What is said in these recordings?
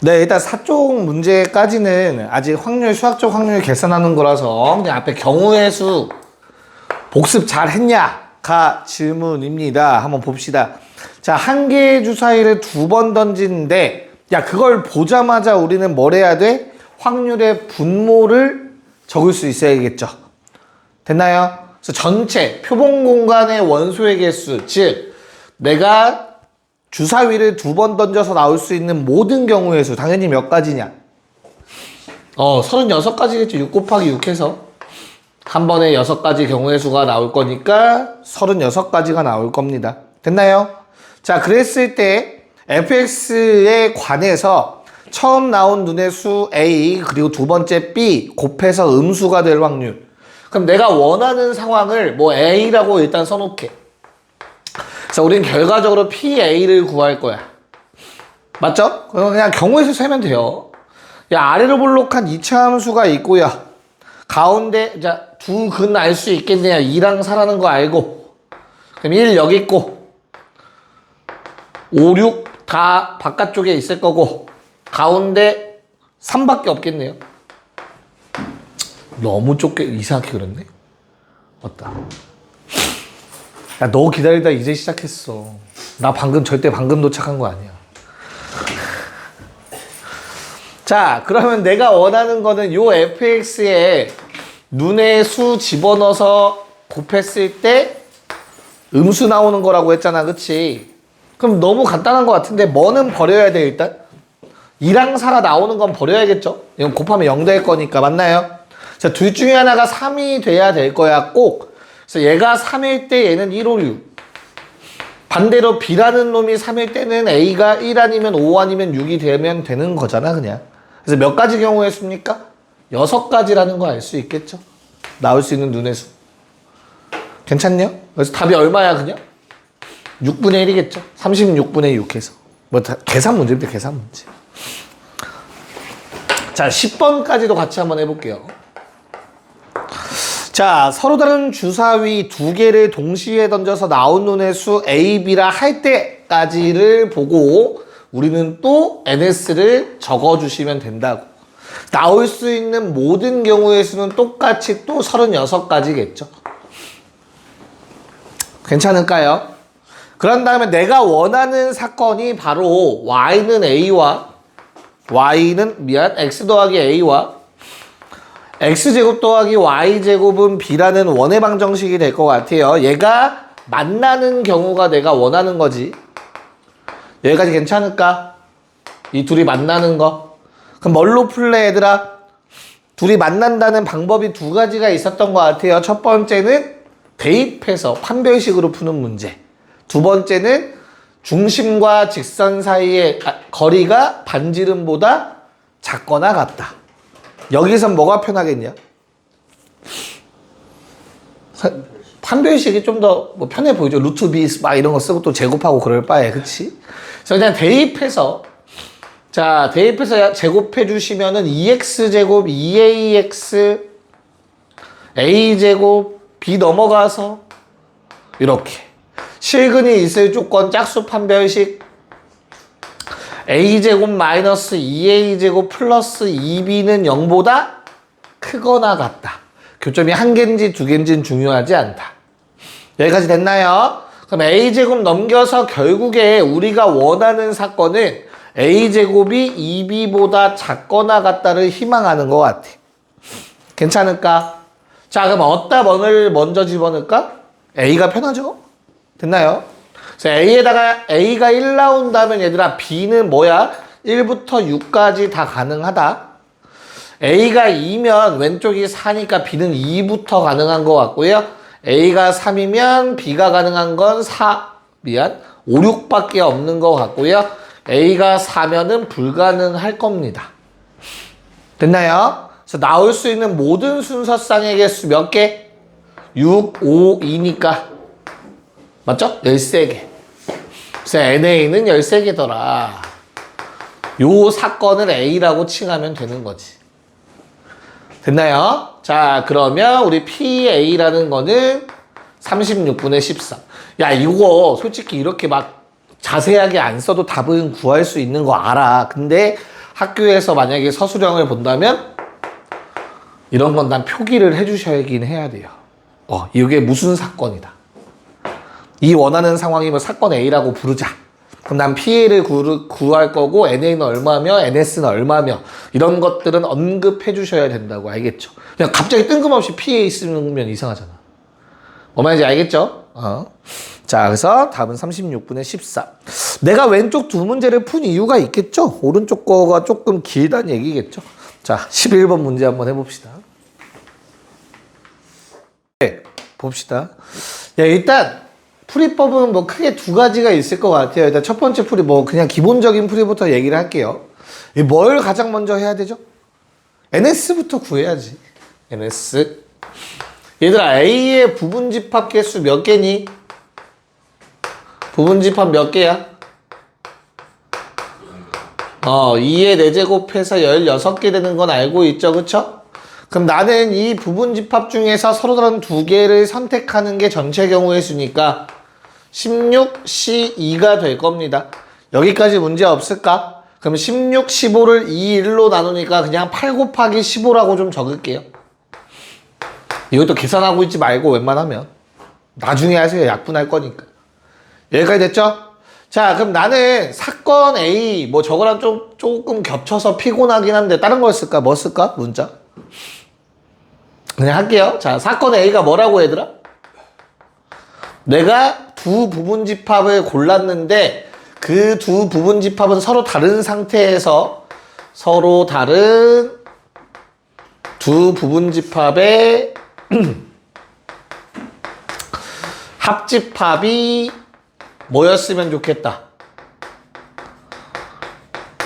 네, 일단 사쪽 문제까지는 아직 확률, 수학적 확률 계산하는 거라서 그냥 앞에 경우의 수 복습 잘 했냐가 질문입니다. 한번 봅시다. 자, 한 개의 주사위를 2번 던지는데, 야, 그걸 보자마자 우리는 뭘 해야 돼? 확률의 분모를 적을 수 있어야겠죠. 됐나요? 그래서 전체 표본 공간의 원소의 개수, 즉 내가 주사위를 2번 던져서 나올 수 있는 모든 경우의 수, 당연히 몇 가지냐? 36가지겠죠. 6 곱하기 6 해서 한 번에 6가지 경우의 수가 나올 거니까 36가지가 나올 겁니다. 됐나요? 자, 그랬을 때 fx에 관해서 처음 나온 눈의 수 a 그리고 두 번째 b 곱해서 음수가 될 확률. 그럼 내가 원하는 상황을 뭐 a라고 일단 써놓게. 그래서 우린 결과적으로 PA를 구할 거야. 맞죠? 그냥 경우의 수 세면 돼요. 야, 아래로 볼록한 이차함수가 있고요. 가운데, 자, 두 근 알 수 있겠네요. 2랑 4라는 거 알고. 그럼 1 여기 있고, 5, 6 다 바깥쪽에 있을 거고, 가운데 3밖에 없겠네요. 너무 좁게, 이상하게 그렸네? 맞다. 야, 너 기다리다 이제 시작했어. 나 절대 방금 도착한 거 아니야. 자, 그러면 내가 원하는 거는 요 fx에 눈의 수 집어넣어서 곱했을 때 음수 나오는 거라고 했잖아. 그치? 그럼 너무 간단한 거 같은데 뭐는 버려야 돼 일단? 2랑 4가 나오는 건 버려야겠죠? 이건 곱하면 0 될 거니까. 맞나요? 자, 둘 중에 하나가 3이 돼야 될 거야. 꼭. 그래서 얘가 3일 때 얘는 1, 5, 6. 반대로 B라는 놈이 3일 때는 A가 1 아니면 5 아니면 6이 되면 되는 거잖아, 그냥. 그래서 몇 가지 경우의 수입니까? 6가지라는 거 알 수 있겠죠? 나올 수 있는 눈의 수. 괜찮냐? 그래서 답이 얼마야, 그냥? 6분의 1이겠죠? 36분의 6 해서. 뭐, 계산 문제인데, 계산 문제. 자, 10번까지도 같이 한번 해볼게요. 자, 서로 다른 주사위 2개를 동시에 던져서 나온 눈의 수 A, B라 할 때까지를 보고 우리는 또 NS를 적어주시면 된다고. 나올 수 있는 모든 경우의 수는 똑같이 또 36가지겠죠. 괜찮을까요? 그런 다음에 내가 원하는 사건이 바로 X 더하기 A와 X제곱 더하기 Y제곱은 B라는 원의 방정식이 될 것 같아요. 얘가 만나는 경우가 내가 원하는 거지. 여기까지 괜찮을까? 이 둘이 만나는 거. 그럼 뭘로 풀래, 얘들아? 둘이 만난다는 방법이 2가지가 있었던 것 같아요. 첫 번째는 대입해서 판별식으로 푸는 문제. 두 번째는 중심과 직선 사이의 거리가 반지름보다 작거나 같다. 여기선 뭐가 편하겠냐? 판별식이 좀 더 뭐 편해 보이죠. 루트 B 막 이런 거 쓰고 또 제곱하고 그럴 바에, 그치? 그래서 그냥 대입해서, 자, 대입해서 제곱해 주시면은 2x제곱, 2ax, a제곱, b 넘어가서 이렇게 실근이 있을 조건 짝수 판별식 a제곱 마이너스 2a제곱 플러스 2b는 0보다 크거나 같다. 교점이 1개인지 2개인지는 중요하지 않다. 여기까지 됐나요? 그럼 a제곱 넘겨서 결국에 우리가 원하는 사건은 a제곱이 2b보다 작거나 같다를 희망하는 것 같아. 괜찮을까? 자, 그럼 어디다 뭐를 먼저 집어넣을까? a가 편하죠? 됐나요? 그래서 A에다가 A가 1 나온다면 얘들아 B는 뭐야? 1부터 6까지 다 가능하다. A가 2면 왼쪽이 4니까 B는 2부터 가능한 것 같고요. A가 3이면 B가 가능한 건 5, 6밖에 없는 것 같고요. A가 4면은 불가능할 겁니다. 됐나요? 그래서 나올 수 있는 모든 순서쌍의 개수 몇 개? 6, 5, 2니까 맞죠? 13개. 그래서 NA는 13개더라. 요 사건을 A라고 칭하면 되는 거지. 됐나요? 자, 그러면 우리 PA라는 거는 36분의 14. 야, 이거 솔직히 이렇게 막 자세하게 안 써도 답은 구할 수 있는 거 알아. 근데 학교에서 만약에 서술형을 본다면 이런 건 난 표기를 해주셔야긴 해야 돼요. 이게 무슨 사건이다. 이 원하는 상황이 뭐 사건 A라고 부르자. 그럼 난 PA를 구할 거고 NA는 얼마며 NS는 얼마며 이런 것들은 언급해 주셔야 된다고. 알겠죠? 그냥 갑자기 뜬금없이 PA 쓰면 이상하잖아. 뭐 말인지 알겠죠? 자, 그래서 답은 36분의 14. 내가 왼쪽 두 문제를 푼 이유가 있겠죠? 오른쪽 거가 조금 길다는 얘기겠죠? 자, 11번 문제 한번 해봅시다. 네, 봅시다. 야, 일단 풀이법은 뭐 크게 두 가지가 있을 것 같아요. 일단 첫 번째 풀이 뭐 그냥 기본적인 풀이부터 얘기를 할게요. 뭘 가장 먼저 해야 되죠? NS부터 구해야지. NS. 얘들아, A의 부분집합 개수 몇 개니? 부분집합 몇 개야? 2의 4제곱해서 16개 되는 건 알고 있죠, 그쵸? 그럼 나는 이 부분집합 중에서 서로 다른 두 개를 선택하는 게 전체 경우의 수니까 16, 12가 될 겁니다. 여기까지 문제 없을까? 그럼 16, 15를 2, 1로 나누니까 그냥 8 곱하기 15라고 좀 적을게요. 이것도 계산하고 있지 말고 웬만하면 나중에 하세요. 약분할 거니까. 여기까지 됐죠? 자, 그럼 나는 사건 A 뭐 저거랑 조금 겹쳐서 피곤하긴 한데 다른 거 쓸까? 뭐 쓸까? 문자 그냥 할게요. 자, 사건 A가 뭐라고 얘들아? 내가 두 부분집합을 골랐는데 그 두 부분집합은 서로 다른 상태에서 서로 다른 두 부분집합의 합집합이 뭐였으면 좋겠다.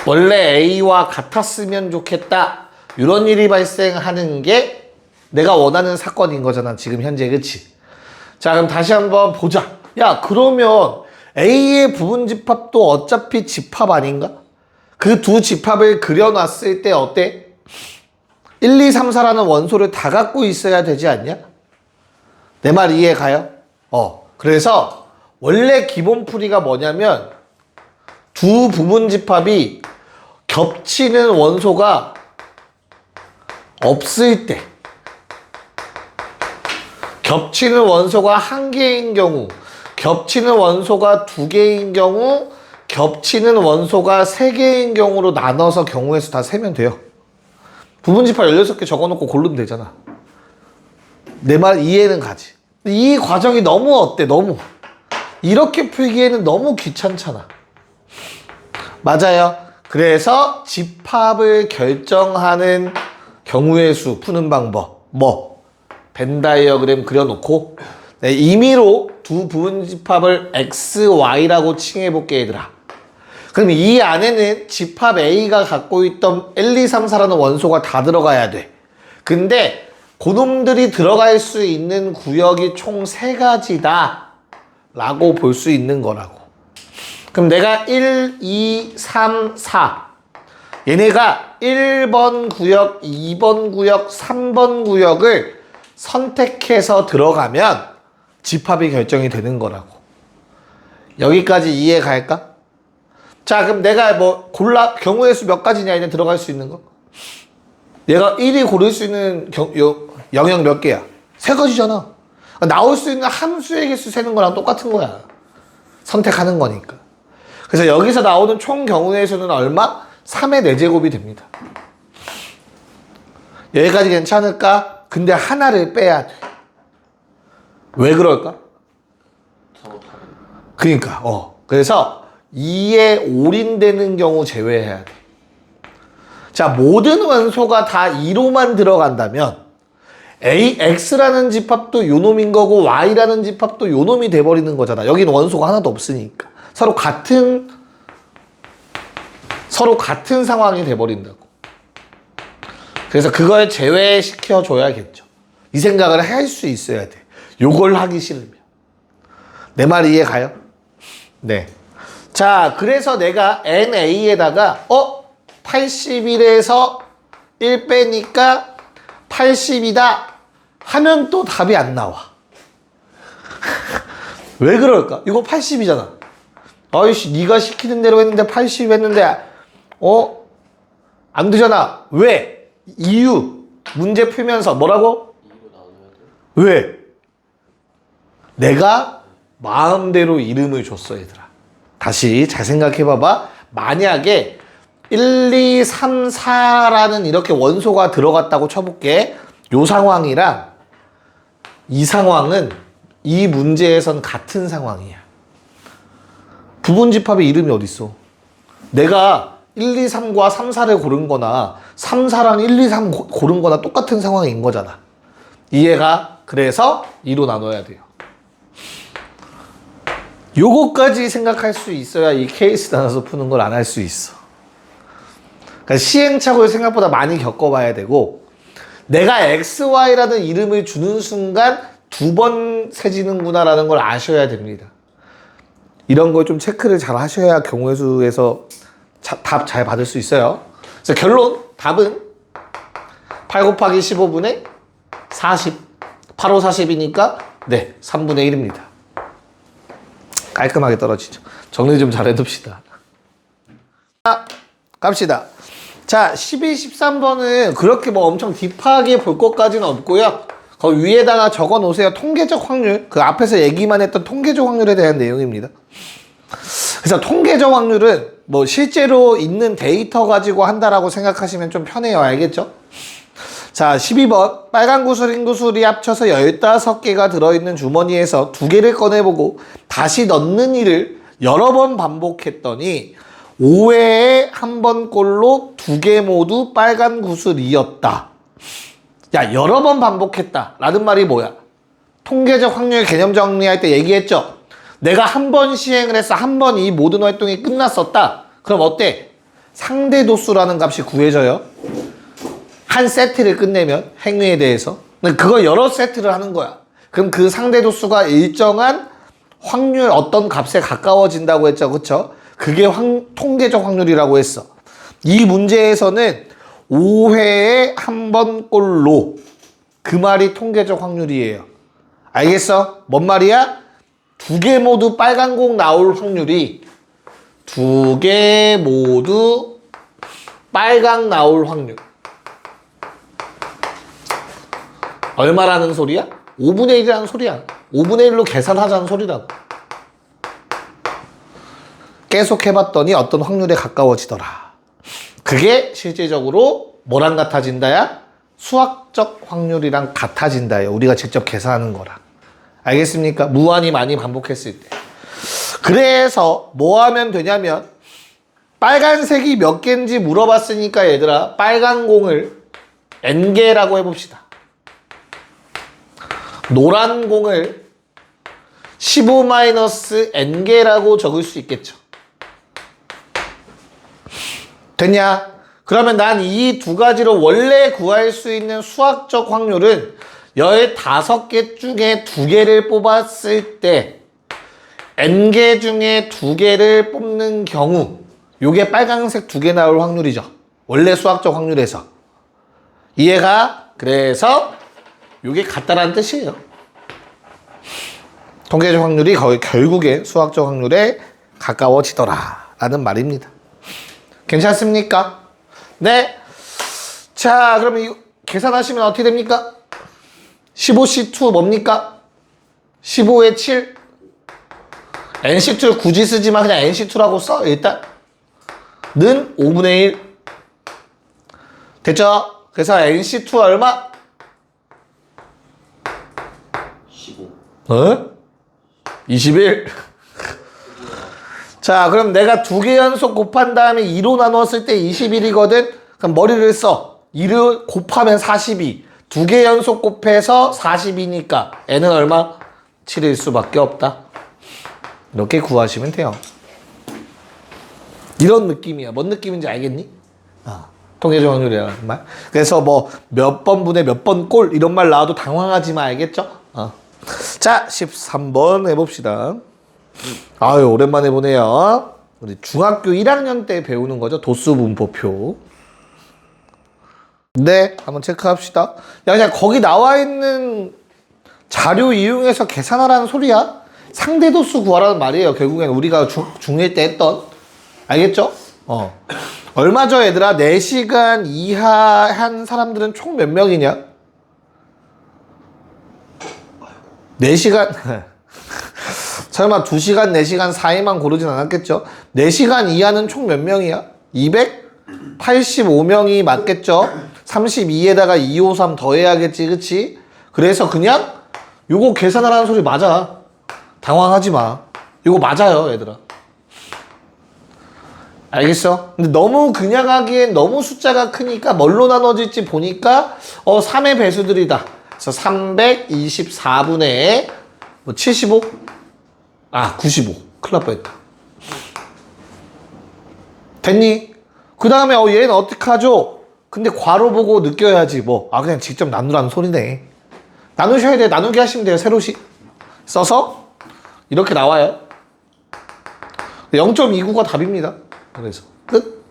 원래 A와 같았으면 좋겠다. 이런 일이 발생하는 게 내가 원하는 사건인 거잖아. 지금 현재. 그치? 자, 그럼 다시 한번 보자. 야, 그러면 A의 부분집합도 어차피 집합 아닌가? 그 두 집합을 그려놨을 때 어때? 1, 2, 3, 4라는 원소를 다 갖고 있어야 되지 않냐? 내 말 이해 가요? 그래서 원래 기본풀이가 뭐냐면 두 부분집합이 겹치는 원소가 없을 때, 겹치는 원소가 한 개인 경우, 겹치는 원소가 두 개인 경우, 겹치는 원소가 세 개인 경우로 나눠서 경우의 수 다 세면 돼요. 부분집합 16개 적어놓고 고르면 되잖아. 내 말 이해는 가지. 이 과정이 너무 어때? 너무 이렇게 풀기에는 너무 귀찮잖아. 맞아요. 그래서 집합을 결정하는 경우의 수 푸는 방법 벤 다이어그램 그려놓고 임의로 두 부분집합을 x, y라고 칭해볼게 얘들아. 그럼 이 안에는 집합 A가 갖고 있던 1, 2, 3, 4라는 원소가 다 들어가야 돼. 근데 그놈들이 들어갈 수 있는 구역이 총 3가지다 라고 볼 수 있는 거라고. 그럼 내가 1, 2, 3, 4 얘네가 1번 구역, 2번 구역, 3번 구역을 선택해서 들어가면 집합이 결정이 되는 거라고. 여기까지 이해 갈까? 자, 그럼 내가 뭐 경우의 수 몇 가지냐 얘네 들어갈 수 있는 거? 얘가 1이 고를 수 있는 영역 몇 개야? 3가지잖아. 나올 수 있는 함수의 개수 세는 거랑 똑같은 거야. 선택하는 거니까. 그래서 여기서 나오는 총 경우의 수는 얼마? 3의 4제곱이 됩니다. 여기까지 괜찮을까? 근데 하나를 빼야 돼. 왜 그럴까? 그러니까 그래서 2에 올인되는 경우 제외해야 돼. 자, 모든 원소가 다 2로만 들어간다면 X라는 집합도 요놈인 거고 Y라는 집합도 요놈이 돼버리는 거잖아. 여기는 원소가 하나도 없으니까. 서로 같은 상황이 돼버린다고. 그래서 그걸 제외시켜줘야겠죠. 이 생각을 할 수 있어야 돼. 요걸 하기 싫으면. 내 말 이해 가요? 네. 자, 그래서 내가 NA에다가 81에서 1 빼니까 80이다 하면 또 답이 안 나와. 왜 그럴까? 이거 80이잖아. 아이씨, 네가 시키는 대로 했는데 80 했는데 안 되잖아. 왜? 이유. 문제 풀면서 뭐라고? 왜? 내가 마음대로 이름을 줬어, 얘들아. 다시 잘 생각해 봐봐. 만약에 1, 2, 3, 4라는 이렇게 원소가 들어갔다고 쳐볼게. 요 상황이랑 이 상황은 이 문제에선 같은 상황이야. 부분집합의 이름이 어딨어? 내가 1, 2, 3과 3, 4를 고른 거나 3, 4랑 1, 2, 3 고른 거나 똑같은 상황인 거잖아. 이해가? 그래서 2로 나눠야 돼요. 요거까지 생각할 수 있어야 이 케이스 나눠서 푸는 걸 안 할 수 있어. 그러니까 시행착오를 생각보다 많이 겪어봐야 되고, 내가 XY라는 이름을 주는 순간 2번 세지는구나라는 걸 아셔야 됩니다. 이런 걸 좀 체크를 잘 하셔야 경우의 수에서 답 잘 받을 수 있어요. 그래서 결론, 답은 8 곱하기 15분의 40. 8, 5, 40이니까 네, 3분의 1입니다. 깔끔하게 떨어지죠. 정리 좀 잘 해둡시다. 자, 갑시다. 자, 12, 13번은 그렇게 뭐 엄청 딥하게 볼 것까지는 없고요. 거기 위에다가 적어 놓으세요. 통계적 확률. 그 앞에서 얘기만 했던 통계적 확률에 대한 내용입니다. 그래서 통계적 확률은 뭐 실제로 있는 데이터 가지고 한다라고 생각하시면 좀 편해요. 알겠죠? 자, 12번. 빨간 구슬, 흰 구슬이 합쳐서 15개가 들어있는 주머니에서 2개를 꺼내보고 다시 넣는 일을 여러 번 반복했더니 5회에 한 번 꼴로 2개 모두 빨간 구슬이었다. 야, 여러 번 반복했다 라는 말이 뭐야? 통계적 확률 개념 정리할 때 얘기했죠? 내가 한 번 시행을 했어. 한 번 이 모든 활동이 끝났었다. 그럼 어때? 상대도수라는 값이 구해져요. 한 세트를 끝내면 행위에 대해서 그걸 여러 세트를 하는 거야. 그럼 그 상대도수가 일정한 확률 어떤 값에 가까워진다고 했죠. 그쵸? 그게 통계적 확률이라고 했어. 이 문제에서는 5회에 한 번 꼴로 그 말이 통계적 확률이에요. 알겠어? 뭔 말이야? 2개 모두 빨간 공 나올 확률이 2개 모두 빨강 나올 확률 얼마라는 소리야? 5분의 1이라는 소리야. 5분의 1로 계산하자는 소리라고. 계속 해봤더니 어떤 확률에 가까워지더라. 그게 실제적으로 뭐랑 같아진다야? 수학적 확률이랑 같아진다요. 우리가 직접 계산하는 거랑. 알겠습니까? 무한히 많이 반복했을 때. 그래서 뭐 하면 되냐면 빨간색이 몇 개인지 물어봤으니까 얘들아 빨간 공을 N개라고 해봅시다. 노란 공을 15-N개라고 적을 수 있겠죠. 됐냐? 그러면 난 이 두 가지로 원래 구할 수 있는 수학적 확률은 15개 중에 2개를 뽑았을 때 N개 중에 2개를 뽑는 경우 요게 빨간색 2개 나올 확률이죠. 원래 수학적 확률에서. 이해가? 그래서 요게 같다라는 뜻이에요. 통계적 확률이 거의 결국에 수학적 확률에 가까워지더라 라는 말입니다. 괜찮습니까? 네. 자, 그러면 이거 계산하시면 어떻게 됩니까? 15C2 뭡니까? 15에 7. NC2 굳이 쓰지만 그냥 NC2라고 써. 일단 는 5분의 1. 됐죠? 그래서 NC2 얼마? 15. 어? 21. 자, 그럼 내가 2개 연속 곱한 다음에 2로 나누었을 때 21이거든? 그럼 머리를 써. 2를 곱하면 42. 2개 연속 곱해서 42니까 n은 얼마? 7일 수밖에 없다. 이렇게 구하시면 돼요. 이런 느낌이야. 뭔 느낌인지 알겠니? 통계적 확률이라는 말. 그래서 뭐 몇 번분의 몇 번 꼴 이런 말 나와도 당황하지 마. 알겠죠? 자, 13번 해봅시다. 아유, 오랜만에 보네요. 우리 중학교 1학년 때 배우는 거죠. 도수 분포표. 네, 한번 체크합시다. 야, 그냥 거기 나와 있는 자료 이용해서 계산하라는 소리야. 상대도수 구하라는 말이에요. 결국엔 우리가 중1 때 했던. 알겠죠? 얼마죠 얘들아? 4시간 이하 한 사람들은 총 몇 명이냐? 4시간 설마 2시간, 4시간 사이만 고르진 않았겠죠? 4시간 이하는 총 몇 명이야? 285명이 맞겠죠? 32에다가 253 더해야겠지, 그치? 그래서 그냥 요거 계산하라는 소리 맞아. 당황하지 마. 요거 맞아요, 얘들아. 알겠어? 근데 너무 그냥 하기엔 너무 숫자가 크니까 뭘로 나눠질지 보니까 3의 배수들이다. 그래서 324분의 뭐 75? 아, 95. 큰일 날 뻔했다. 됐니? 그 다음에 얘는 어떡하죠? 근데 괄호 보고 느껴야지 뭐. 아, 그냥 직접 나누라는 소리네. 나누셔야 돼. 나누기 하시면 돼요. 세로씩 써서 이렇게 나와요. 0.29가 답입니다. 그래서 끝.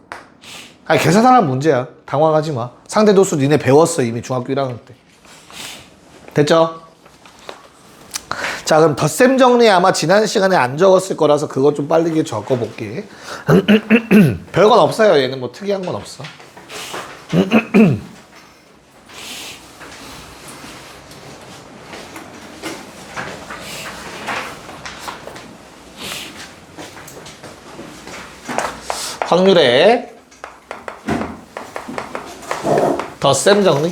아니, 계산하라는 문제야. 당황하지 마. 상대도수 니네 배웠어. 이미 중학교 1학년 때. 됐죠? 자, 그럼 덧셈 정리 아마 지난 시간에 안 적었을 거라서 그거 좀 빨리 적어볼게. 별건 없어요. 얘는 뭐 특이한 건 없어. 확률의 덧셈 정리.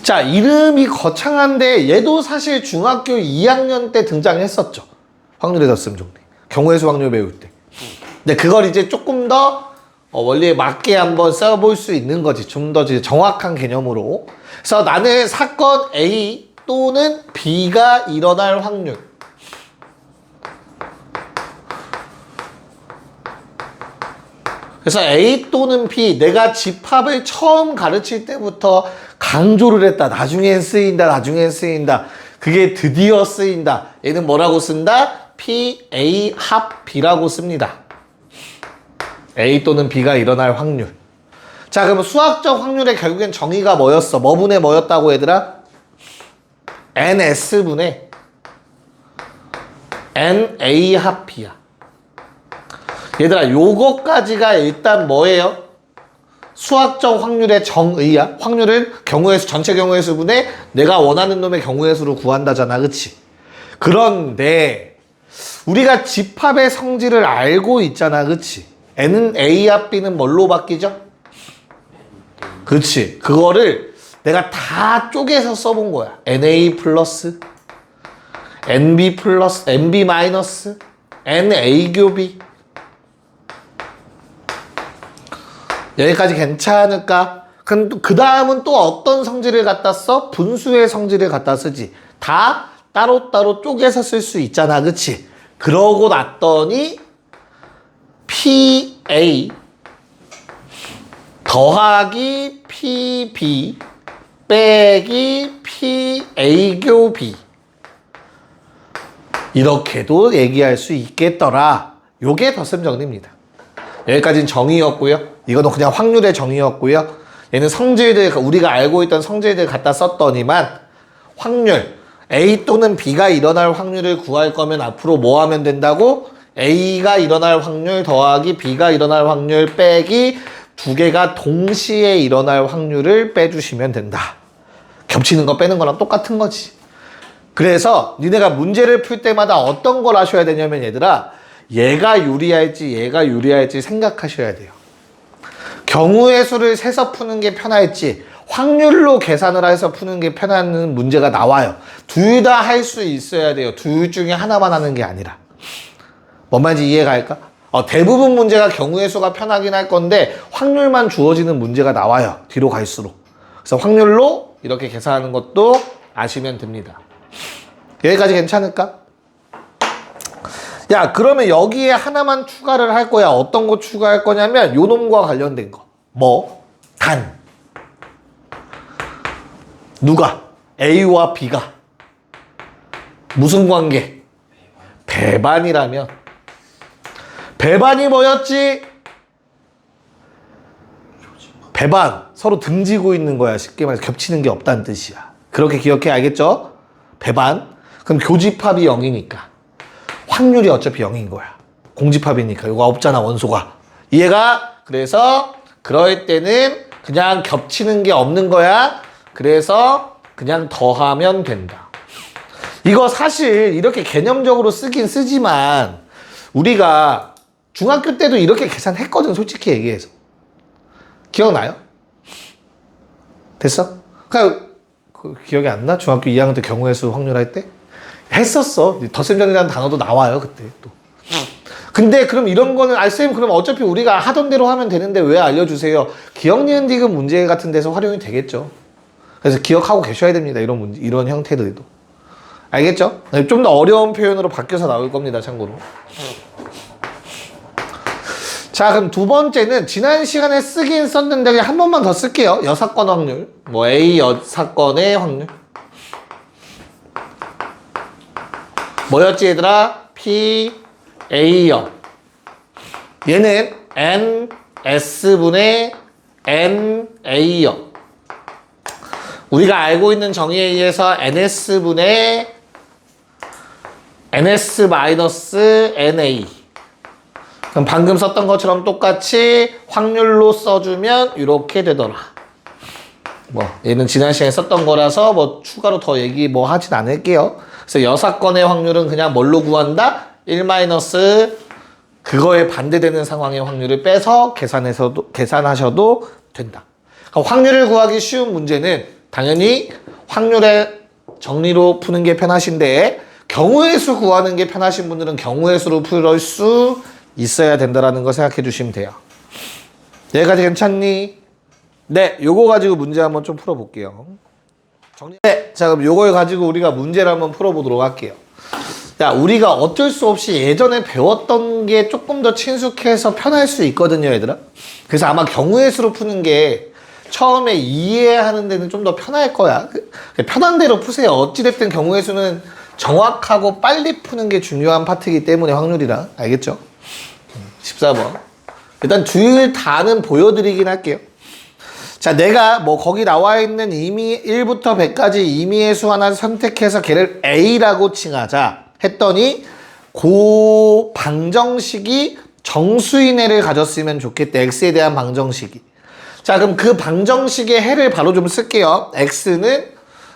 자, 이름이 거창한데 얘도 사실 중학교 2학년 때 등장했었죠. 확률의 덧셈 정리. 경우의 수 확률 배울 때. 근데 그걸 이제 조금 더 원리에 맞게 한번 써볼 수 있는 거지. 좀 더 정확한 개념으로. 그래서 나는 사건 A 또는 B가 일어날 확률. 그래서 A 또는 B, 내가 집합을 처음 가르칠 때부터 강조를 했다. 나중엔 쓰인다, 나중엔 쓰인다. 그게 드디어 쓰인다. 얘는 뭐라고 쓴다? P, A, 합, B라고 씁니다. A 또는 B가 일어날 확률. 자, 그럼 수학적 확률의 결국엔 정의가 뭐였어? 뭐분의 뭐였다고 얘들아? NS분의 NA 합 B야. 얘들아, 요거까지가 일단 뭐예요? 수학적 확률의 정의야. 확률을 경우의 수, 전체 경우의 수분에 내가 원하는 놈의 경우의 수로 구한다잖아. 그치? 그런데 우리가 집합의 성질을 알고 있잖아. 그치? N은 A 합 B는 뭘로 바뀌죠? 그치? 그거를 내가 다 쪼개서 써본 거야. NA 플러스 NB 플러스 NB 마이너스 NA 교비. 여기까지 괜찮을까? 그 다음은 또 어떤 성질을 갖다 써? 분수의 성질을 갖다 쓰지. 다 따로따로 쪼개서 쓸 수 있잖아. 그치? 그러고 났더니 PA 더하기 PB 빼기 PA 교비. 이렇게도 얘기할 수 있겠더라. 요게 덧셈 정리입니다. 여기까지는 정의였고요. 이거는 그냥 확률의 정의였고요. 얘는 성질들, 우리가 알고 있던 성질들 갖다 썼더니만 확률, A 또는 B가 일어날 확률을 구할 거면 앞으로 뭐 하면 된다고? A가 일어날 확률 더하기 B가 일어날 확률 빼기 두 개가 동시에 일어날 확률을 빼주시면 된다. 겹치는 거 빼는 거랑 똑같은 거지. 그래서 니네가 문제를 풀 때마다 어떤 걸 하셔야 되냐면 얘들아, 얘가 유리할지 얘가 유리할지 생각하셔야 돼요. 경우의 수를 세서 푸는 게 편할지 확률로 계산을 해서 푸는 게 편한 문제가 나와요. 둘 다 할 수 있어야 돼요. 둘 중에 하나만 하는 게 아니라. 뭔 말인지 이해가 갈까? 대부분 문제가 경우의 수가 편하긴 할 건데 확률만 주어지는 문제가 나와요. 뒤로 갈수록. 그래서 확률로 이렇게 계산하는 것도 아시면 됩니다. 여기까지 괜찮을까? 야, 그러면 여기에 하나만 추가를 할 거야. 어떤 거 추가할 거냐면 요 놈과 관련된 거. 뭐? 단. 누가? A와 B가 무슨 관계? 배반이라면. 배반이 뭐였지? 배반. 서로 등지고 있는 거야. 쉽게 말해서 겹치는 게 없다는 뜻이야. 그렇게 기억해. 알겠죠? 배반. 그럼 교집합이 0이니까. 확률이 어차피 0인 거야. 공집합이니까. 이거 없잖아, 원소가. 이해가? 그래서 그럴 때는 그냥 겹치는 게 없는 거야. 그래서 그냥 더하면 된다. 이거 사실 이렇게 개념적으로 쓰긴 쓰지만 우리가 중학교 때도 이렇게 계산했거든, 솔직히 얘기해서. 기억나요? 됐어? 기억이 안 나? 중학교 2학년 때 경우의 수 확률 할 때? 했었어. 덧셈전이라는 단어도 나와요, 그때 또. 근데 그럼 이런 거는 쌤 그럼 어차피 우리가 하던 대로 하면 되는데 왜 알려주세요? 기억, 니은, 디귿 문제 같은 데서 활용이 되겠죠. 그래서 기억하고 계셔야 됩니다. 이런 문제, 이런 형태들도. 알겠죠? 좀 더 어려운 표현으로 바뀌어서 나올 겁니다, 참고로. 자, 그럼 두 번째는 지난 시간에 쓰긴 썼는데 그냥 한 번만 더 쓸게요. 여사건 확률. 뭐 A 여사건의 확률. 뭐였지 얘들아? P A여. 얘는 N S분의 N A여. 우리가 알고 있는 정의에 의해서 NS분의 NS-NA. 그럼 방금 썼던 것처럼 똑같이 확률로 써주면 이렇게 되더라. 뭐 얘는 지난 시간에 썼던 거라서 뭐 추가로 더 얘기 뭐 하진 않을게요. 그래서 여사건의 확률은 그냥 뭘로 구한다? 1 마이너스 그거에 반대되는 상황의 확률을 빼서 계산하셔도 된다. 그럼 확률을 구하기 쉬운 문제는 당연히 확률의 정리로 푸는 게 편하신데 경우의 수 구하는 게 편하신 분들은 경우의 수로 풀 수 있어야 된다라는 거 생각해 주시면 돼요. 여기까지 괜찮니? 네, 요거 가지고 문제 한번 좀 풀어볼게요. 네, 자 그럼 요걸 가지고 우리가 문제를 한번 풀어보도록 할게요. 자, 우리가 어쩔 수 없이 예전에 배웠던 게 조금 더 친숙해서 편할 수 있거든요, 얘들아. 그래서 아마 경우의 수로 푸는 게 처음에 이해하는 데는 좀 더 편할 거야. 편한 대로 푸세요. 어찌됐든 경우의 수는 정확하고 빨리 푸는 게 중요한 파트이기 때문에 확률이랑. 알겠죠? 14번. 일단 둘 다는 보여드리긴 할게요. 자, 내가 뭐 거기 나와 있는 임의 1부터 100까지 임의의 수 하나 선택해서 걔를 A라고 칭하자 했더니 그 방정식이 정수인 해를 가졌으면 좋겠다. X에 대한 방정식이. 자, 그럼 그 방정식의 해를 바로 좀 쓸게요. X는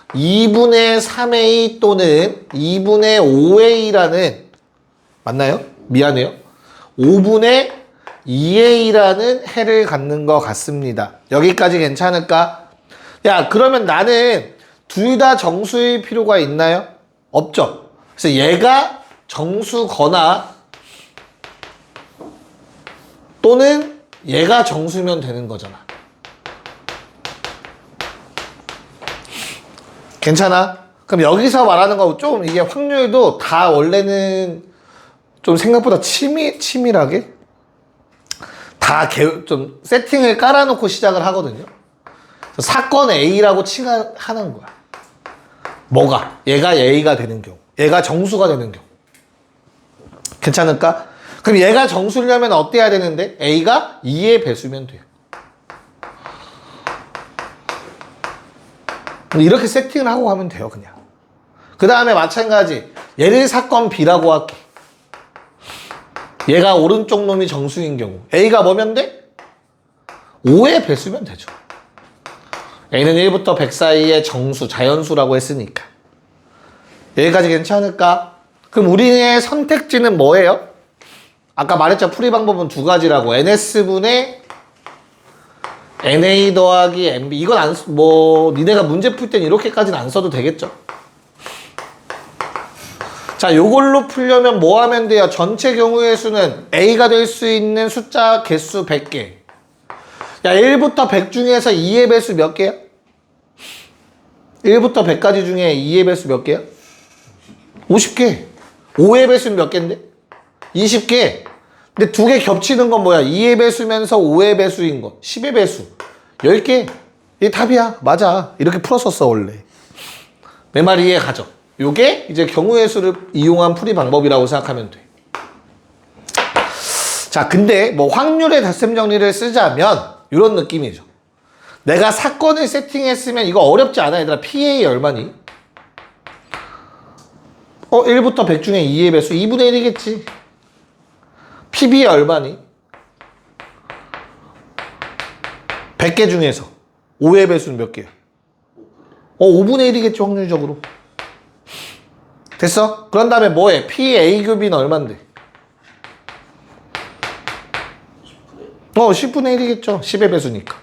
2분의 3A 또는 2분의 5A라는 맞나요? 미안해요. 5분의 2A라는 해를 갖는 것 같습니다. 여기까지 괜찮을까? 야, 그러면 나는 둘 다 정수일 필요가 있나요? 없죠. 그래서 얘가 정수거나 또는 얘가 정수면 되는 거잖아. 괜찮아? 그럼 여기서 말하는 거 좀 이게 확률도 다 원래는 좀 생각보다 치밀하게 다 좀 세팅을 깔아놓고 시작을 하거든요. 사건 A라고 하는 거야. 뭐가? 얘가 A가 되는 경우. 얘가 정수가 되는 경우. 괜찮을까? 그럼 얘가 정수려면 어때야 되는데? A가 2의 배수면 돼요. 이렇게 세팅을 하고 가면 돼요, 그냥. 그 다음에 마찬가지. 얘를 사건 B라고 할게. 얘가 오른쪽 놈이 정수인 경우. A가 뭐면 돼? 5의 배수면 되죠. A는 1부터 100 사이의 정수, 자연수라고 했으니까. 여기까지 괜찮을까? 그럼 우리의 선택지는 뭐예요? 아까 말했죠. 풀이 방법은 두 가지라고. NS분의 NA 더하기 NB. 이건 니네가 문제 풀 땐 이렇게까지는 안 써도 되겠죠? 자, 요걸로 풀려면 뭐 하면 돼요? 전체 경우의 수는 A가 될 수 있는 숫자 개수 100개. 야, 1부터 100 중에서 2의 배수 몇 개야? 1부터 100까지 중에 2의 배수 몇 개야? 50개. 5의 배수는 몇 개인데? 20개. 근데 두 개 겹치는 건 뭐야? 2의 배수면서 5의 배수인 거. 10의 배수. 10개. 이게 답이야. 맞아. 이렇게 풀었었어, 원래. 내 말 이해 가죠? 요게 이제 경우의 수를 이용한 풀이 방법이라고 생각하면 돼. 자, 근데 뭐 확률의 닷셈 정리를 쓰자면 이런 느낌이죠. 내가 사건을 세팅했으면 이거 어렵지 않아, 얘들아. PA 얼마니? 1부터 100 중에 2의 배수 2분의 1이겠지. PB의 얼마니? 100개 중에서 5의 배수는 몇 개야? 5분의 1이겠지 확률적으로. 됐어? 그런 다음에 뭐해? PA 교비는 얼만데? 10분의 1이겠죠. 10의 배수니까.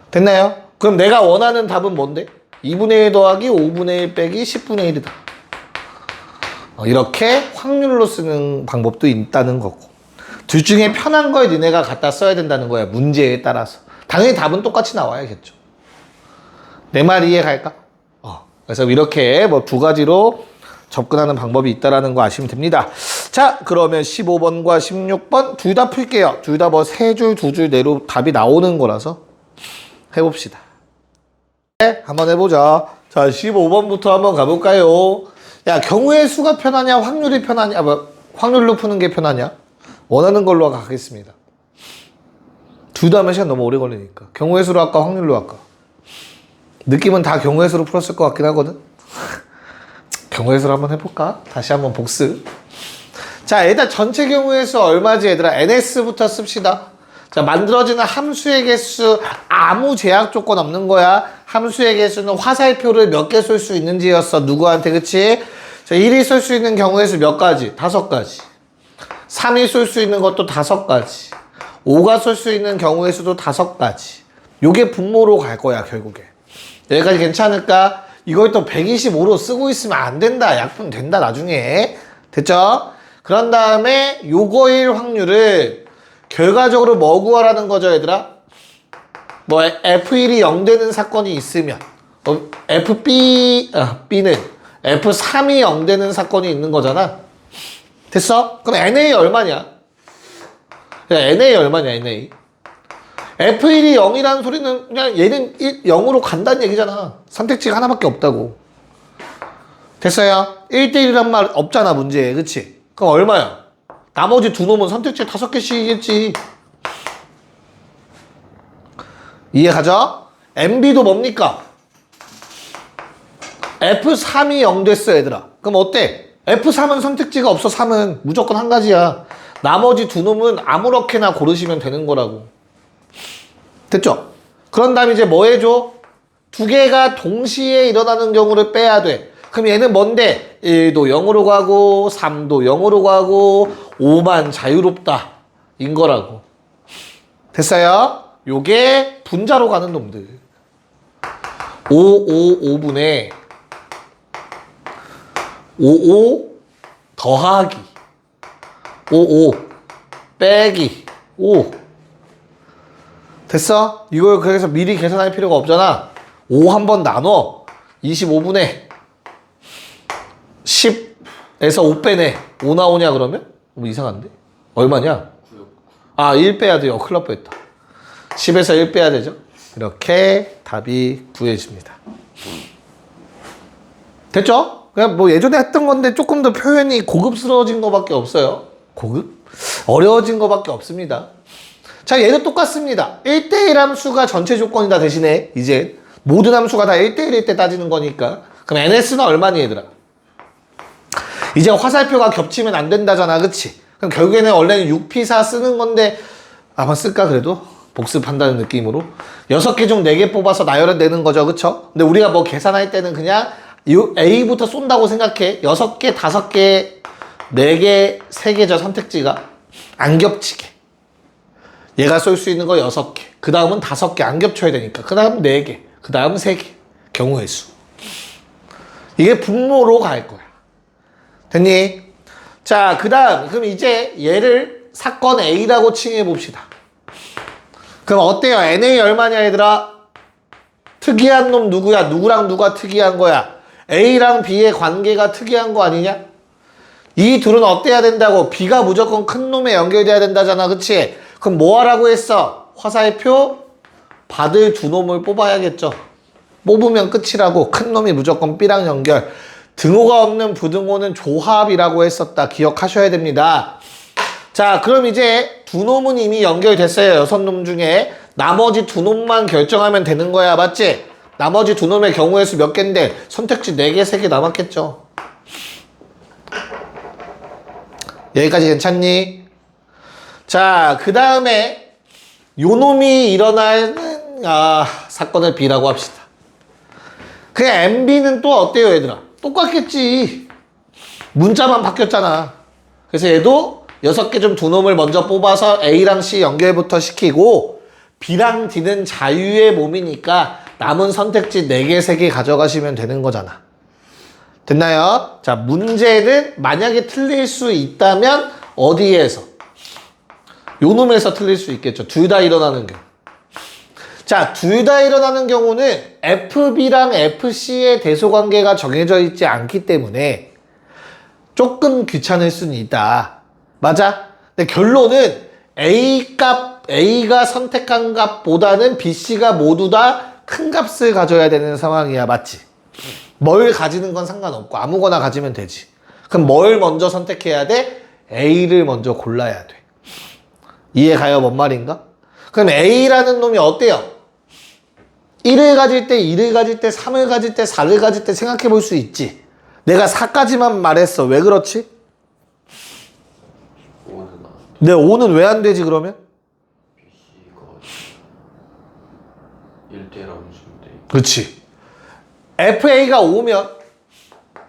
됐나요? 그럼 내가 원하는 답은 뭔데? 2분의 1 더하기 5분의 1 빼기 10분의 1이다. 이렇게 확률로 쓰는 방법도 있다는 거고. 둘 중에 편한 걸 니네가 갖다 써야 된다는 거야. 문제에 따라서. 당연히 답은 똑같이 나와야겠죠. 내 말 이해 갈까? 그래서 이렇게 뭐 두 가지로 접근하는 방법이 있다는 거 아시면 됩니다. 자, 그러면 15번과 16번 둘 다 풀게요. 둘 다 뭐 세 줄, 두 줄 내로 답이 나오는 거라서 해봅시다. 네, 한번 해보자. 자, 15번부터 한번 가볼까요? 야, 경우의 수가 편하냐, 확률이 편하냐, 확률로 푸는 게 편하냐? 원하는 걸로 가겠습니다. 둘 다 하면 시간 너무 오래 걸리니까. 경우의 수로 할까, 확률로 할까? 느낌은 다 경우의 수로 풀었을 것 같긴 하거든? 경우의 수로 한번 해볼까? 다시 한번 복습. 자, 일단 전체 경우의 수 얼마지, 얘들아? NS부터 씁시다. 자, 만들어지는 함수의 개수 아무 제약 조건 없는 거야. 함수의 개수는 화살표를 몇 개 쏠 수 있는지였어. 누구한테, 그치? 자, 1이 쏠 수 있는 경우의 수 몇 가지? 5가지. 3이 쏠 수 있는 것도 5가지. 5가 쏠 수 있는 경우의 수도 5가지. 요게 분모로 갈 거야, 결국에. 여기까지 괜찮을까? 이걸 또 125로 쓰고 있으면 안 된다. 약분 된다, 나중에. 됐죠? 그런 다음에 요거일 확률을 결과적으로 뭐 구하라는 거죠, 얘들아? 뭐 F1이 0 되는 사건이 있으면 B는 F3이 0 되는 사건이 있는 거잖아. 됐어? 그럼 NA 얼마냐? 야, NA 얼마냐, NA? F1이 0이라는 소리는 그냥 얘는 0으로 간다는 얘기잖아. 선택지가 하나밖에 없다고. 됐어요? 1대1이란 말 없잖아, 문제에. 그치? 그럼 얼마야? 나머지 두 놈은 선택지 5개씩이겠지. 이해가죠? MB도 뭡니까? F3이 0 됐어, 얘들아. 그럼 어때? F3은 선택지가 없어, 3은. 무조건 한 가지야. 나머지 두 놈은 아무렇게나 고르시면 되는 거라고. 됐죠? 그런 다음에 이제 뭐 해줘? 두 개가 동시에 일어나는 경우를 빼야 돼. 그럼 얘는 뭔데? 1도 0으로 가고 3도 0으로 가고 5만 자유롭다 인 거라고. 됐어요? 요게 분자로 가는 놈들. 5분의 5 더하기 5 빼기 5. 됐어? 이걸 그래서 미리 계산할 필요가 없잖아. 5 한번 나눠. 25분의 10에서 5 빼네. 5 나오냐 그러면? 뭐 이상한데? 얼마냐? 1 빼야 돼요. 큰일 날 뻔했다. 10에서 1 빼야 되죠. 이렇게 답이 구해집니다. 됐죠? 그냥 뭐 예전에 했던 건데 조금 더 표현이 고급스러워진 거밖에 없어요. 고급? 어려워진 거밖에 없습니다. 자, 얘도 똑같습니다. 1대1 함수가 전체 조건이다 대신에 이제 모든 함수가 다 1대1일 때 따지는 거니까. 그럼 NS는 얼마니, 얘들아? 이제 화살표가 겹치면 안 된다잖아, 그치? 그럼 결국에는 원래는 6P4 쓰는 건데 아마 쓸까 그래도? 복습한다는 느낌으로 6개 중 4개 뽑아서 나열해내는 거죠, 그쵸? 근데 우리가 뭐 계산할 때는 그냥 A부터 쏜다고 생각해. 6개, 5개, 4개, 3개죠, 선택지가. 안 겹치게. 얘가 쏠 수 있는 거 6개. 그 다음은 5개 안 겹쳐야 되니까. 그 다음 4개. 그 다음 3개. 경우의 수. 이게 분모로 갈 거야. 됐니? 자, 그 다음. 그럼 이제 얘를 사건 A라고 칭해 봅시다. 그럼 어때요? NA 얼마냐, 얘들아? 특이한 놈 누구야? 누구랑 누가 특이한 거야? A랑 B의 관계가 특이한 거 아니냐? 이 둘은 어때야 된다고? B가 무조건 큰 놈에 연결돼야 된다잖아, 그치? 그럼 뭐 하라고 했어? 화살표 받을 두 놈을 뽑아야겠죠. 뽑으면 끝이라고. 큰 놈이 무조건 B랑 연결. 등호가 없는 부등호는 조합이라고 했었다. 기억하셔야 됩니다. 자, 그럼 이제 두 놈은 이미 연결됐어요. 6놈 중에. 나머지 두 놈만 결정하면 되는 거야. 맞지? 나머지 두 놈의 경우의 수 몇 개인데 선택지 4개, 3개 남았겠죠. 여기까지 괜찮니? 자, 그 다음에 요놈이 일어나는 사건을 B라고 합시다. 그 MB는 또 어때요, 얘들아? 똑같겠지. 문자만 바뀌었잖아. 그래서 얘도 6개 중 두 놈을 먼저 뽑아서 A랑 C 연결부터 시키고 B랑 D는 자유의 몸이니까 남은 선택지 4개, 3개 가져가시면 되는 거잖아. 됐나요? 자, 문제는 만약에 틀릴 수 있다면 어디에서? 요 놈에서 틀릴 수 있겠죠. 둘 다 일어나는 경우. 자, 둘 다 일어나는 경우는 FB랑 FC의 대소관계가 정해져 있지 않기 때문에 조금 귀찮을 수는 있다. 맞아? 근데 결론은 A가 선택한 값보다는 BC가 모두 다 큰 값을 가져야 되는 상황이야. 맞지? 뭘 가지는 건 상관없고 아무거나 가지면 되지. 그럼 뭘 먼저 선택해야 돼? A를 먼저 골라야 돼. 이해 가요? 뭔 말인가? 그럼 A라는 놈이 어때요? 1을 가질 때, 2를 가질 때, 3을 가질 때, 4를 가질 때 생각해 볼 수 있지. 내가 4까지만 말했어. 왜 그렇지? 5는 네, 5는 왜 안 되지 그러면? BC가 1대라고 주면 돼. 그렇지. FA가 5면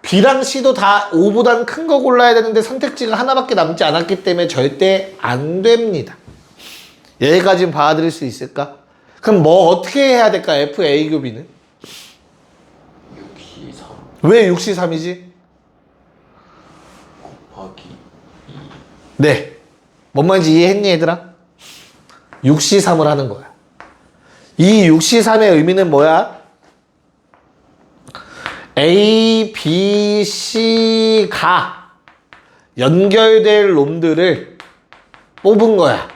B랑 C도 다 5보다는 큰 거 골라야 되는데 선택지가 하나밖에 남지 않았기 때문에 절대 안 됩니다. 여기까지는 봐드릴 수 있을까? 그럼 뭐 어떻게 해야 될까? FA 교비는? 6C3 왜 6C3이지? 곱하기 2. 네. 뭔 말인지 이해했니 얘들아? 6C3을 하는 거야. 이 6C3의 의미는 뭐야? A, B, C가 연결될 놈들을 뽑은 거야.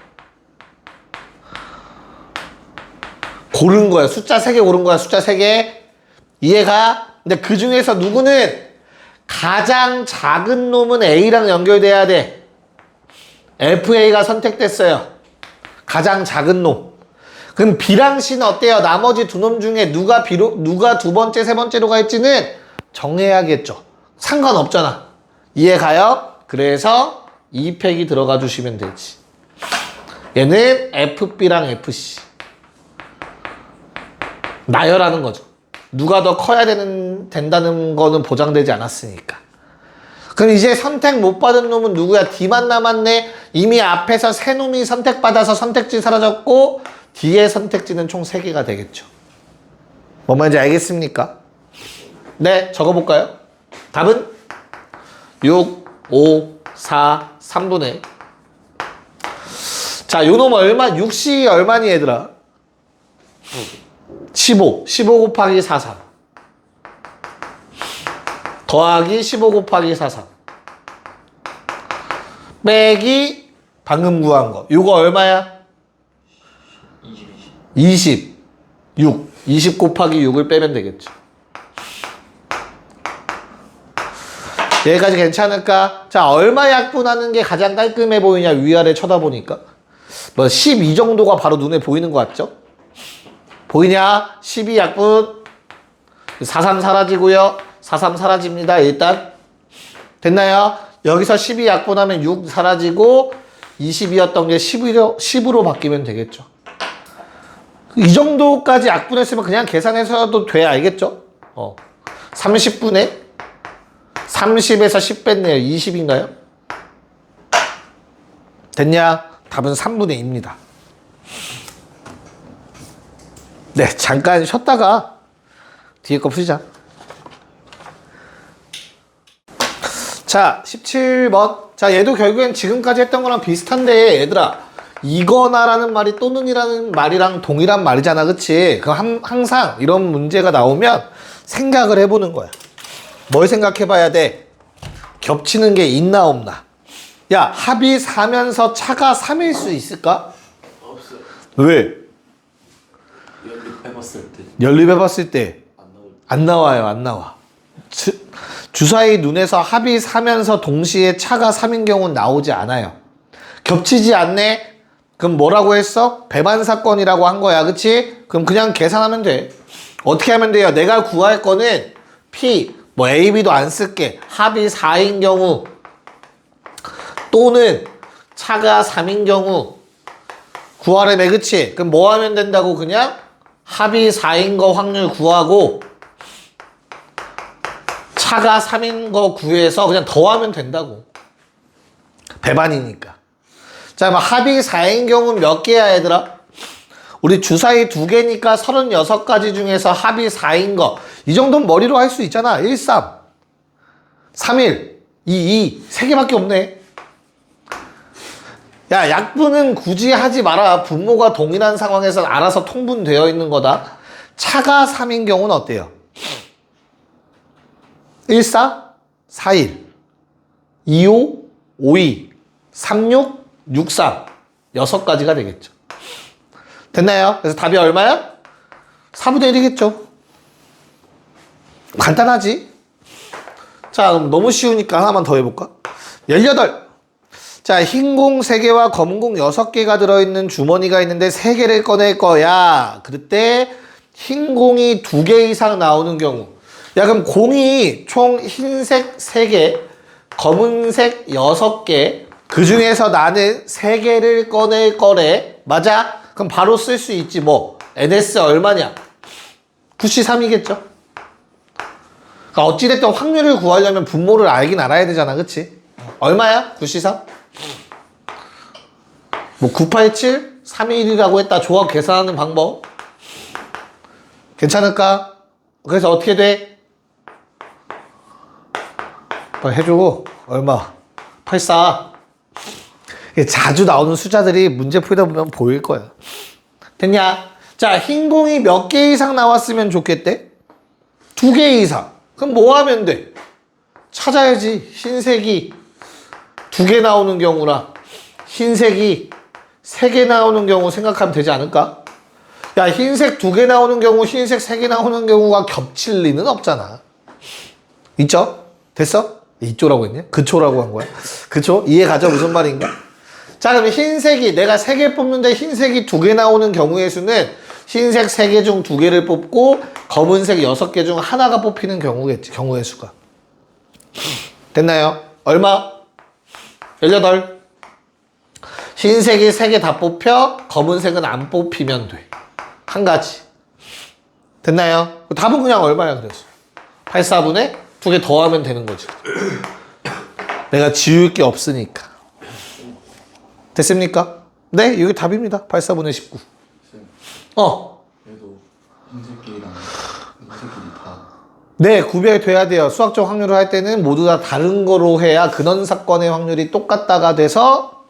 고른 거야. 숫자 3개 고른 거야. 숫자 3개. 이해가? 근데 그 중에서 누구는 가장 작은 놈은 A랑 연결돼야 돼. FA가 선택됐어요. 가장 작은 놈. 그럼 B랑 C는 어때요? 나머지 두 놈 중에 누가 두 번째, 세 번째로 갈지는 정해야겠죠. 상관없잖아. 이해 가요? 그래서 2팩이 들어가 주시면 되지. 얘는 FB랑 FC. 나열하는 거죠. 누가 더 커야 된다는 거는 보장되지 않았으니까. 그럼 이제 선택 못 받은 놈은 누구야? D만 남았네. 이미 앞에서 세 놈이 선택받아서 선택지 사라졌고 D의 선택지는 총 3개가 되겠죠. 뭔 말인지 알겠습니까? 네, 적어볼까요? 답은 6, 5, 4, 3분의 자, 요 놈 얼마? 6시 얼마니 얘들아? 15. 15 곱하기 43. 더하기 15 곱하기 43. 빼기 방금 구한 거. 요거 얼마야? 20. 6. 20 곱하기 6을 빼면 되겠죠. 여기까지 괜찮을까? 자, 얼마 약분하는 게 가장 깔끔해 보이냐? 위아래 쳐다보니까. 뭐 12 정도가 바로 눈에 보이는 것 같죠? 보이냐? 12 약분. 43 사라지고요. 43 사라집니다. 일단. 됐나요? 여기서 12 약분하면 6 사라지고 20이었던 게 10으로 바뀌면 되겠죠. 이 정도까지 약분했으면 그냥 계산해서도 돼. 알겠죠? 30분의 30에서 10 뺐네요. 20인가요? 됐냐? 답은 3분의 2입니다. 네, 잠깐 쉬었다가 뒤에 거 풀자. 자, 17번. 자, 얘도 결국엔 지금까지 했던 거랑 비슷한데, 얘들아. 이거나라는 말이 또는이라는 말이랑 동일한 말이잖아. 그치? 그럼 항상 이런 문제가 나오면 생각을 해보는 거야. 뭘 생각해 봐야 돼? 겹치는 게 있나 없나? 야, 합이 4면서 차가 3일 수 있을까? 없어요. 왜? 연립해봤을 때 연립해봤을 때 안 나올. 안 나와요. 안 나와. 주사위 눈에서 합이 4면서 동시에 차가 3인 경우는 나오지 않아요. 겹치지 않네? 그럼 뭐라고 했어? 배반 사건이라고 한 거야. 그치? 그럼 그냥 계산하면 돼. 어떻게 하면 돼요? 내가 구할 거는 P, A, B도 안 쓸게. 합이 4인 경우 또는 차가 3인 경우 구하래매. 그치? 그럼 뭐 하면 된다고? 그냥 합이 4인 거 확률 구하고 차가 3인 거 구해서 그냥 더하면 된다고. 배반이니까. 자, 그럼 합이 4인 경우는 몇 개야, 얘들아? 우리 주사위 2개니까 36가지 중에서 합이 4인 거. 이 정도는 머리로 할 수 있잖아. 1, 3, 3, 1, 2, 2. 3개밖에 없네. 야, 약분은 굳이 하지 마라. 분모가 동일한 상황에서 알아서 통분되어 있는 거다. 차가 3인 경우는 어때요? 1, 4, 4, 1, 2, 5, 5, 2, 3, 6, 6, 3. 6가지가 되겠죠. 됐나요? 그래서 답이 얼마야? 4분의 1이겠죠. 간단하지? 자, 그럼 너무 쉬우니까 하나만 더 해볼까? 18. 자, 흰 공 3개와 검은 공 6개가 들어있는 주머니가 있는데 3개를 꺼낼 거야. 그때 흰 공이 2개 이상 나오는 경우. 야, 그럼 공이 총 흰색 3개, 검은색 6개, 그 중에서 나는 3개를 꺼낼 거래. 맞아? 그럼 바로 쓸 수 있지. 뭐 NS 얼마냐? 9C3이겠죠. 그러니까 어찌됐든 확률을 구하려면 분모를 알긴 알아야 되잖아. 그치? 얼마야? 9C3? 뭐 987? 321이라고 했다. 조합 계산하는 방법. 괜찮을까? 그래서 어떻게 돼? 빨리 해줘. 얼마? 84. 자주 나오는 숫자들이 문제 풀다 보면 보일 거야. 됐냐? 자, 흰 공이 몇 개 이상 나왔으면 좋겠대? 2개 이상. 그럼 뭐 하면 돼? 찾아야지. 흰색이 2개 나오는 경우랑 흰색이 3개 나오는 경우 생각하면 되지 않을까? 야, 흰색 2개 나오는 경우, 흰색 3개 나오는 경우가 겹칠 리는 없잖아. 있죠? 됐어? 이쪽라고 했냐? 그초라고 한 거야? 그쵸? 이해 가죠? 무슨 말인가? 자, 그럼 흰색이 내가 3개 뽑는데 흰색이 2개 나오는 경우의 수는 흰색 3개 중 2개를 뽑고 검은색 6개 중 하나가 뽑히는 경우겠지. 경우의 수가. 됐나요? 얼마? 18. 흰색이 3개 다 뽑혀 검은색은 안 뽑히면 돼. 한 가지. 됐나요? 답은 그냥 얼마야 그래서? 84분에 2개 더하면 되는 거지. 내가 지울 게 없으니까. 됐습니까? 네, 이게 답입니다. 84분의 19. 그래도 흰색끼리랑 흰색끼리 다. 네, 구별돼야 돼요. 수학적 확률을 할 때는 모두 다 다른 거로 해야 근원 사건의 확률이 똑같다가 돼서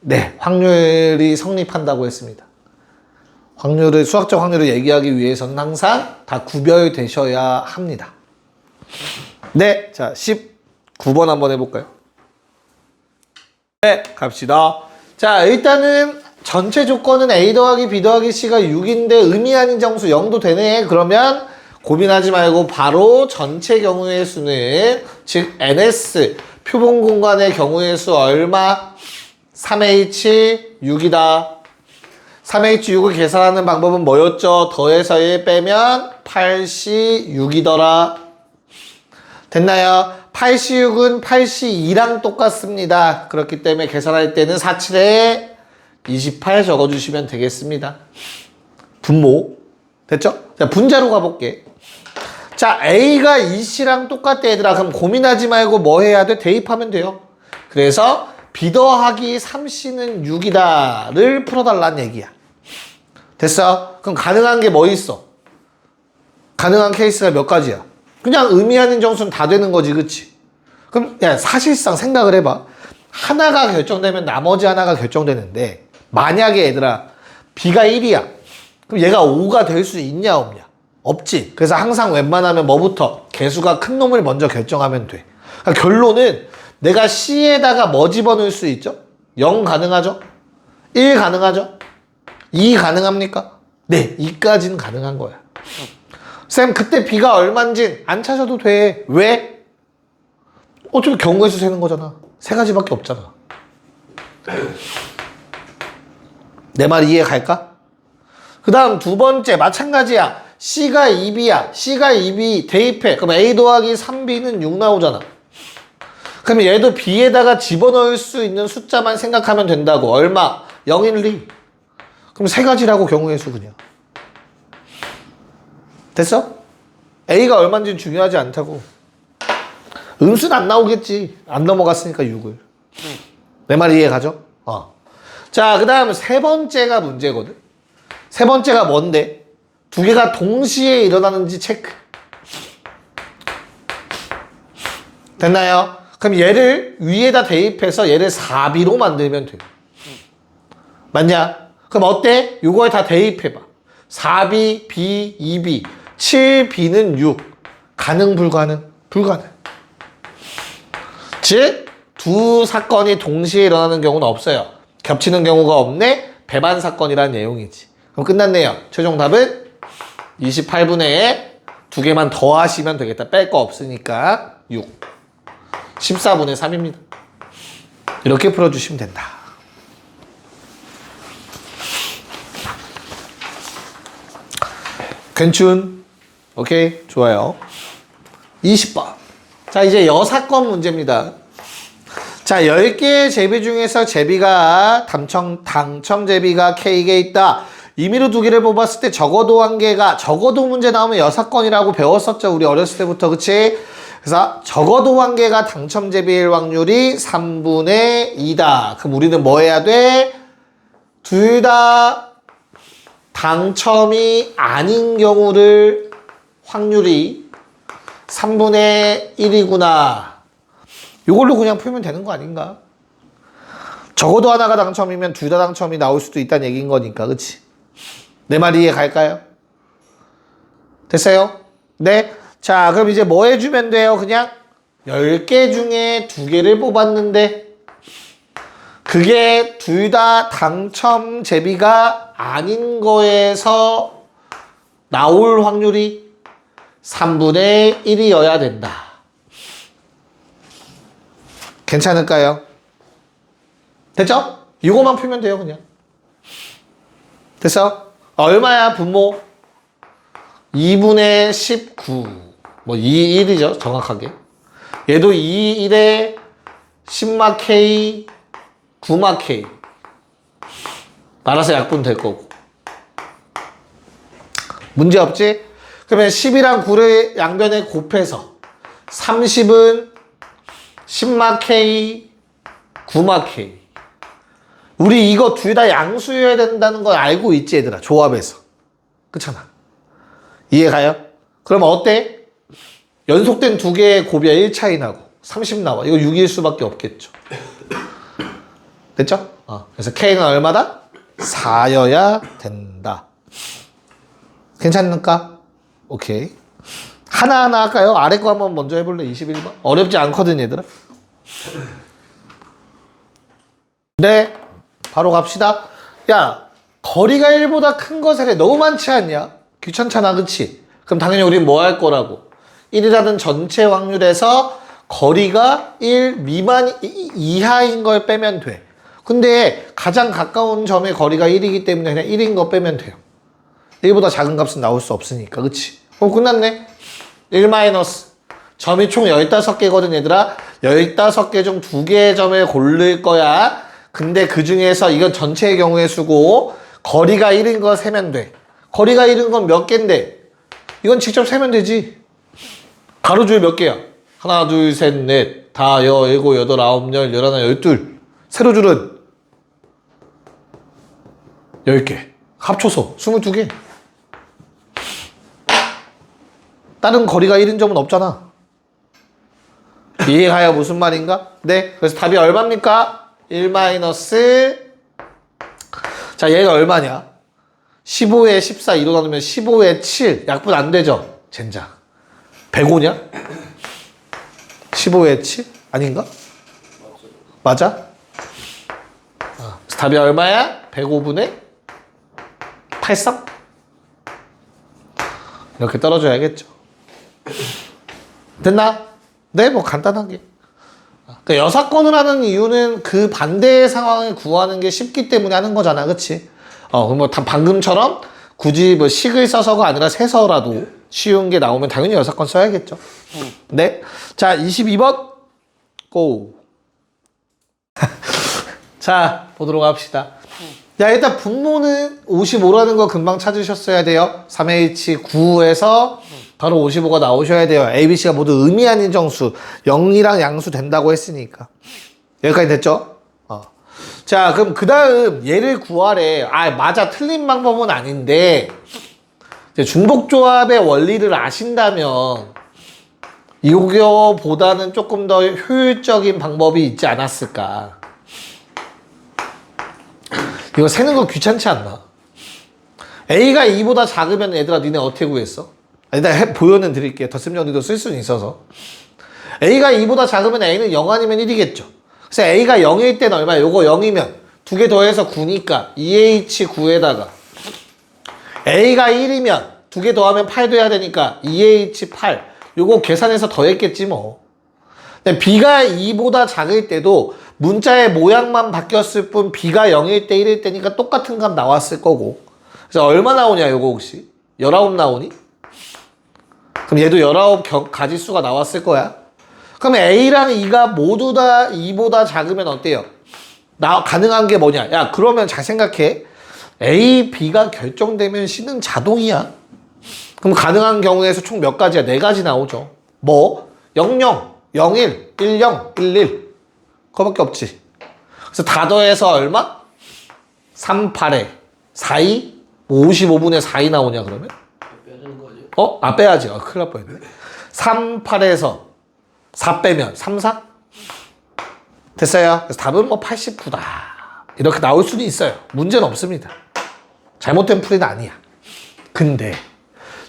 네, 확률이 성립한다고 했습니다. 확률을, 수학적 확률을 얘기하기 위해서는 항상 다 구별되셔야 합니다. 네, 자, 19번 한번 해볼까요? 네, 갑시다. 자, 일단은 전체 조건은 A 더하기 B 더하기 C가 6인데 의미 아닌 정수 0도 되네. 그러면 고민하지 말고 바로 전체 경우의 수는, 즉 NS 표본 공간의 경우의 수 얼마? 3H 6이다. 3H 6을 계산하는 방법은 뭐였죠? 더해서 1 빼면 8C 6이더라. 됐나요? 8C6은 8C2랑 똑같습니다. 그렇기 때문에 계산할 때는 47에 28 적어주시면 되겠습니다. 분모. 됐죠? 자, 분자로 가볼게. 자, A가 2C랑 똑같대, 얘들아. 그럼 고민하지 말고 뭐 해야 돼? 대입하면 돼요. 그래서 B 더하기 3C는 6이다를 풀어달라는 얘기야. 됐어? 그럼 가능한 게 뭐 있어? 가능한 케이스가 몇 가지야? 그냥 의미하는 정수는 다 되는 거지, 그치? 그럼 야, 사실상 생각을 해봐. 하나가 결정되면 나머지 하나가 결정되는데 만약에 얘들아 B가 1이야. 그럼 얘가 5가 될 수 있냐 없냐? 없지. 그래서 항상 웬만하면 뭐부터? 개수가 큰 놈을 먼저 결정하면 돼. 그러니까 결론은 내가 C에다가 뭐 집어넣을 수 있죠? 0 가능하죠? 1 가능하죠? 2 가능합니까? 네, 2까지는 가능한 거야. 쌤, 그때 B가 얼만지 안 찾아도 돼. 왜? 어차피 경우의 수 세는 거잖아. 3가지밖에 없잖아. 내 말 이해 갈까? 그 다음 두 번째 마찬가지야. C가 2B야. C가 2B 대입해. 그럼 A 더하기 3B는 6 나오잖아. 그러면 얘도 B에다가 집어넣을 수 있는 숫자만 생각하면 된다고. 얼마? 0, 1, 2. 그럼 세 가지라고 경우의 수 그냥. 됐어? A가 얼마인지 중요하지 않다고. 음수는 안 나오겠지. 안 넘어갔으니까 6을. 내 말 이해 가죠? 자, 그 다음 세 번째가 문제거든. 세 번째가 뭔데? 두 개가 동시에 일어나는지 체크. 됐나요? 그럼 얘를 위에다 대입해서 얘를 4B로 만들면 돼. 맞냐? 그럼 어때? 요거에 다 대입해봐. 4B, B, 2B, 7B는 6. 가능, 불가능? 불가능. 즉, 두 사건이 동시에 일어나는 경우는 없어요. 겹치는 경우가 없네? 배반 사건이라는 내용이지. 그럼 끝났네요. 최종 답은 28분의 두 개만 더 하시면 되겠다. 뺄 거 없으니까 6. 14분의 3입니다. 이렇게 풀어주시면 된다. 괜춘? 오케이, 좋아요. 20번. 자, 이제 여사건 문제입니다. 자, 10개의 제비 중에서 제비가 당첨 제비가 K개 있다. 임의로 두 개를 뽑았을 때 적어도 한 개가, 적어도 문제 나오면 여사건이라고 배웠었죠. 우리 어렸을 때부터, 그치? 그래서 적어도 한 개가 당첨 제비일 확률이 3분의 2다. 그럼 우리는 뭐 해야 돼? 둘 다 당첨이 아닌 경우를 확률이 3분의 1이구나. 이걸로 그냥 풀면 되는 거 아닌가? 적어도 하나가 당첨이면 둘 다 당첨이 나올 수도 있다는 얘기인 거니까, 그치? 내 말 이해 갈까요? 됐어요? 네? 자, 그럼 이제 뭐 해주면 돼요? 그냥 10개 중에 2개를 뽑았는데 그게 둘 다 당첨 제비가 아닌 거에서 나올 확률이 3분의 1이어야 된다. 괜찮을까요? 됐죠? 이거만 풀면 돼요, 그냥. 됐어? 얼마야, 분모? 2분의 19. 뭐, 2, 1이죠, 정확하게. 얘도 2, 1에 10마 K, 9마 K. 알아서 약분 될 거고. 문제 없지? 그러면 10이랑 9를 양변에 곱해서 30은 10마 K, 9마 K. 우리 이거 둘 다 양수여야 된다는 걸 알고 있지, 얘들아. 조합에서. 그렇잖아. 이해가요? 그럼 어때? 연속된 두 개의 곱이야 1차이 나고 30 나와. 이거 6일 수밖에 없겠죠. 됐죠? 그래서 K는 얼마다? 4여야 된다. 괜찮을까? 오케이. 하나하나 할까요? 아래 거 한번 먼저 해볼래? 21번? 어렵지 않거든, 얘들아. 네. 바로 갑시다. 야, 거리가 1보다 큰 것에 너무 많지 않냐? 귀찮잖아, 그치? 그럼 당연히 우린 뭐 할 거라고? 1이라는 전체 확률에서 거리가 1 미만 이하인 걸 빼면 돼. 근데 가장 가까운 점의 거리가 1이기 때문에 그냥 1인 거 빼면 돼요. 1보다 작은 값은 나올 수 없으니까, 그치? 끝났네. 1 마이너스. 점이 총 15개거든, 얘들아. 15개 중 2개의 점을 고를 거야. 근데 그 중에서 이건 전체의 경우의 수고, 거리가 1인 거 세면 돼. 거리가 1인 건 몇 개인데? 이건 직접 세면 되지. 가로줄 몇 개야? 하나, 둘, 셋, 넷, 다, 여, 일곱, 여덟, 아홉, 열, 열하나, 열둘. 세로줄은 10개. 합쳐서 22개. 다른 거리가 1인 점은 없잖아. 이해가야 무슨 말인가? 네. 그래서 답이 얼마입니까? 1 마이너스. 자, 얘가 얼마냐? 15에 14 2로 나누면 15에 7. 약분 안 되죠? 젠장. 105냐? 15에 7? 아닌가? 맞아? 답이 얼마야? 105분의 83? 이렇게 떨어져야겠죠. 됐나? 네, 뭐 간단하게. 그러니까 여사건을 하는 이유는 그 반대의 상황을 구하는 게 쉽기 때문에 하는 거잖아, 그치? 그럼 뭐 방금처럼 굳이 뭐 식을 써서가 아니라 세서라도 쉬운 게 나오면 당연히 여사건 써야겠죠. 네. 자, 22번 고! 자, 보도록 합시다. 자, 일단 분모는 55라는 거 금방 찾으셨어야 돼요. 3H9에서 바로 55가 나오셔야 돼요. ABC가 모두 의미 아닌 정수, 0이랑 양수 된다고 했으니까. 여기까지 됐죠? 자, 그럼 그 다음 얘를 구하래. 아, 맞아. 틀린 방법은 아닌데 이제 중복조합의 원리를 아신다면 이거보다는 조금 더 효율적인 방법이 있지 않았을까. 이거 세는 거 귀찮지 않나? A가 2보다 작으면 얘들아 니네 어떻게 구했어? 일단 보여는 드릴게요. 덧셈 정리도 쓸 수는 있어서. A가 2보다 작으면 A는 0 아니면 1이겠죠. 그래서 A가 0일 때는 얼마야? 요거 0이면 두 개 더해서 9니까 2H9에다가 A가 1이면 두 개 더하면 8 돼야 되니까 2H8 요거 계산해서 더했겠지 뭐. 근데 B가 2보다 작을 때도 문자의 모양만 바뀌었을 뿐 B가 0일 때 1일 때니까 똑같은 값 나왔을 거고. 그래서 얼마 나오냐 요거 혹시? 19 나오니? 그럼 얘도 19 가지수가 나왔을 거야. 그럼 A랑 2가 모두 다 2보다 작으면 어때요? 가능한 게 뭐냐? 야, 그러면 잘 생각해. A, B가 결정되면 C는 자동이야. 그럼 가능한 경우에서 총 몇 가지야? 4가지 나오죠. 뭐? 00, 01, 10, 11. 그거밖에 없지. 그래서 다 더해서 얼마? 38에 42? 55분의 42 나오냐 그러면? 빼야 되는 거 아니에요? 빼야지. 큰일 날 뻔했네. 38에서 4 빼면 34? 됐어요. 그래서 답은 뭐 89다. 이렇게 나올 수는 있어요. 문제는 없습니다. 잘못된 풀이는 아니야. 근데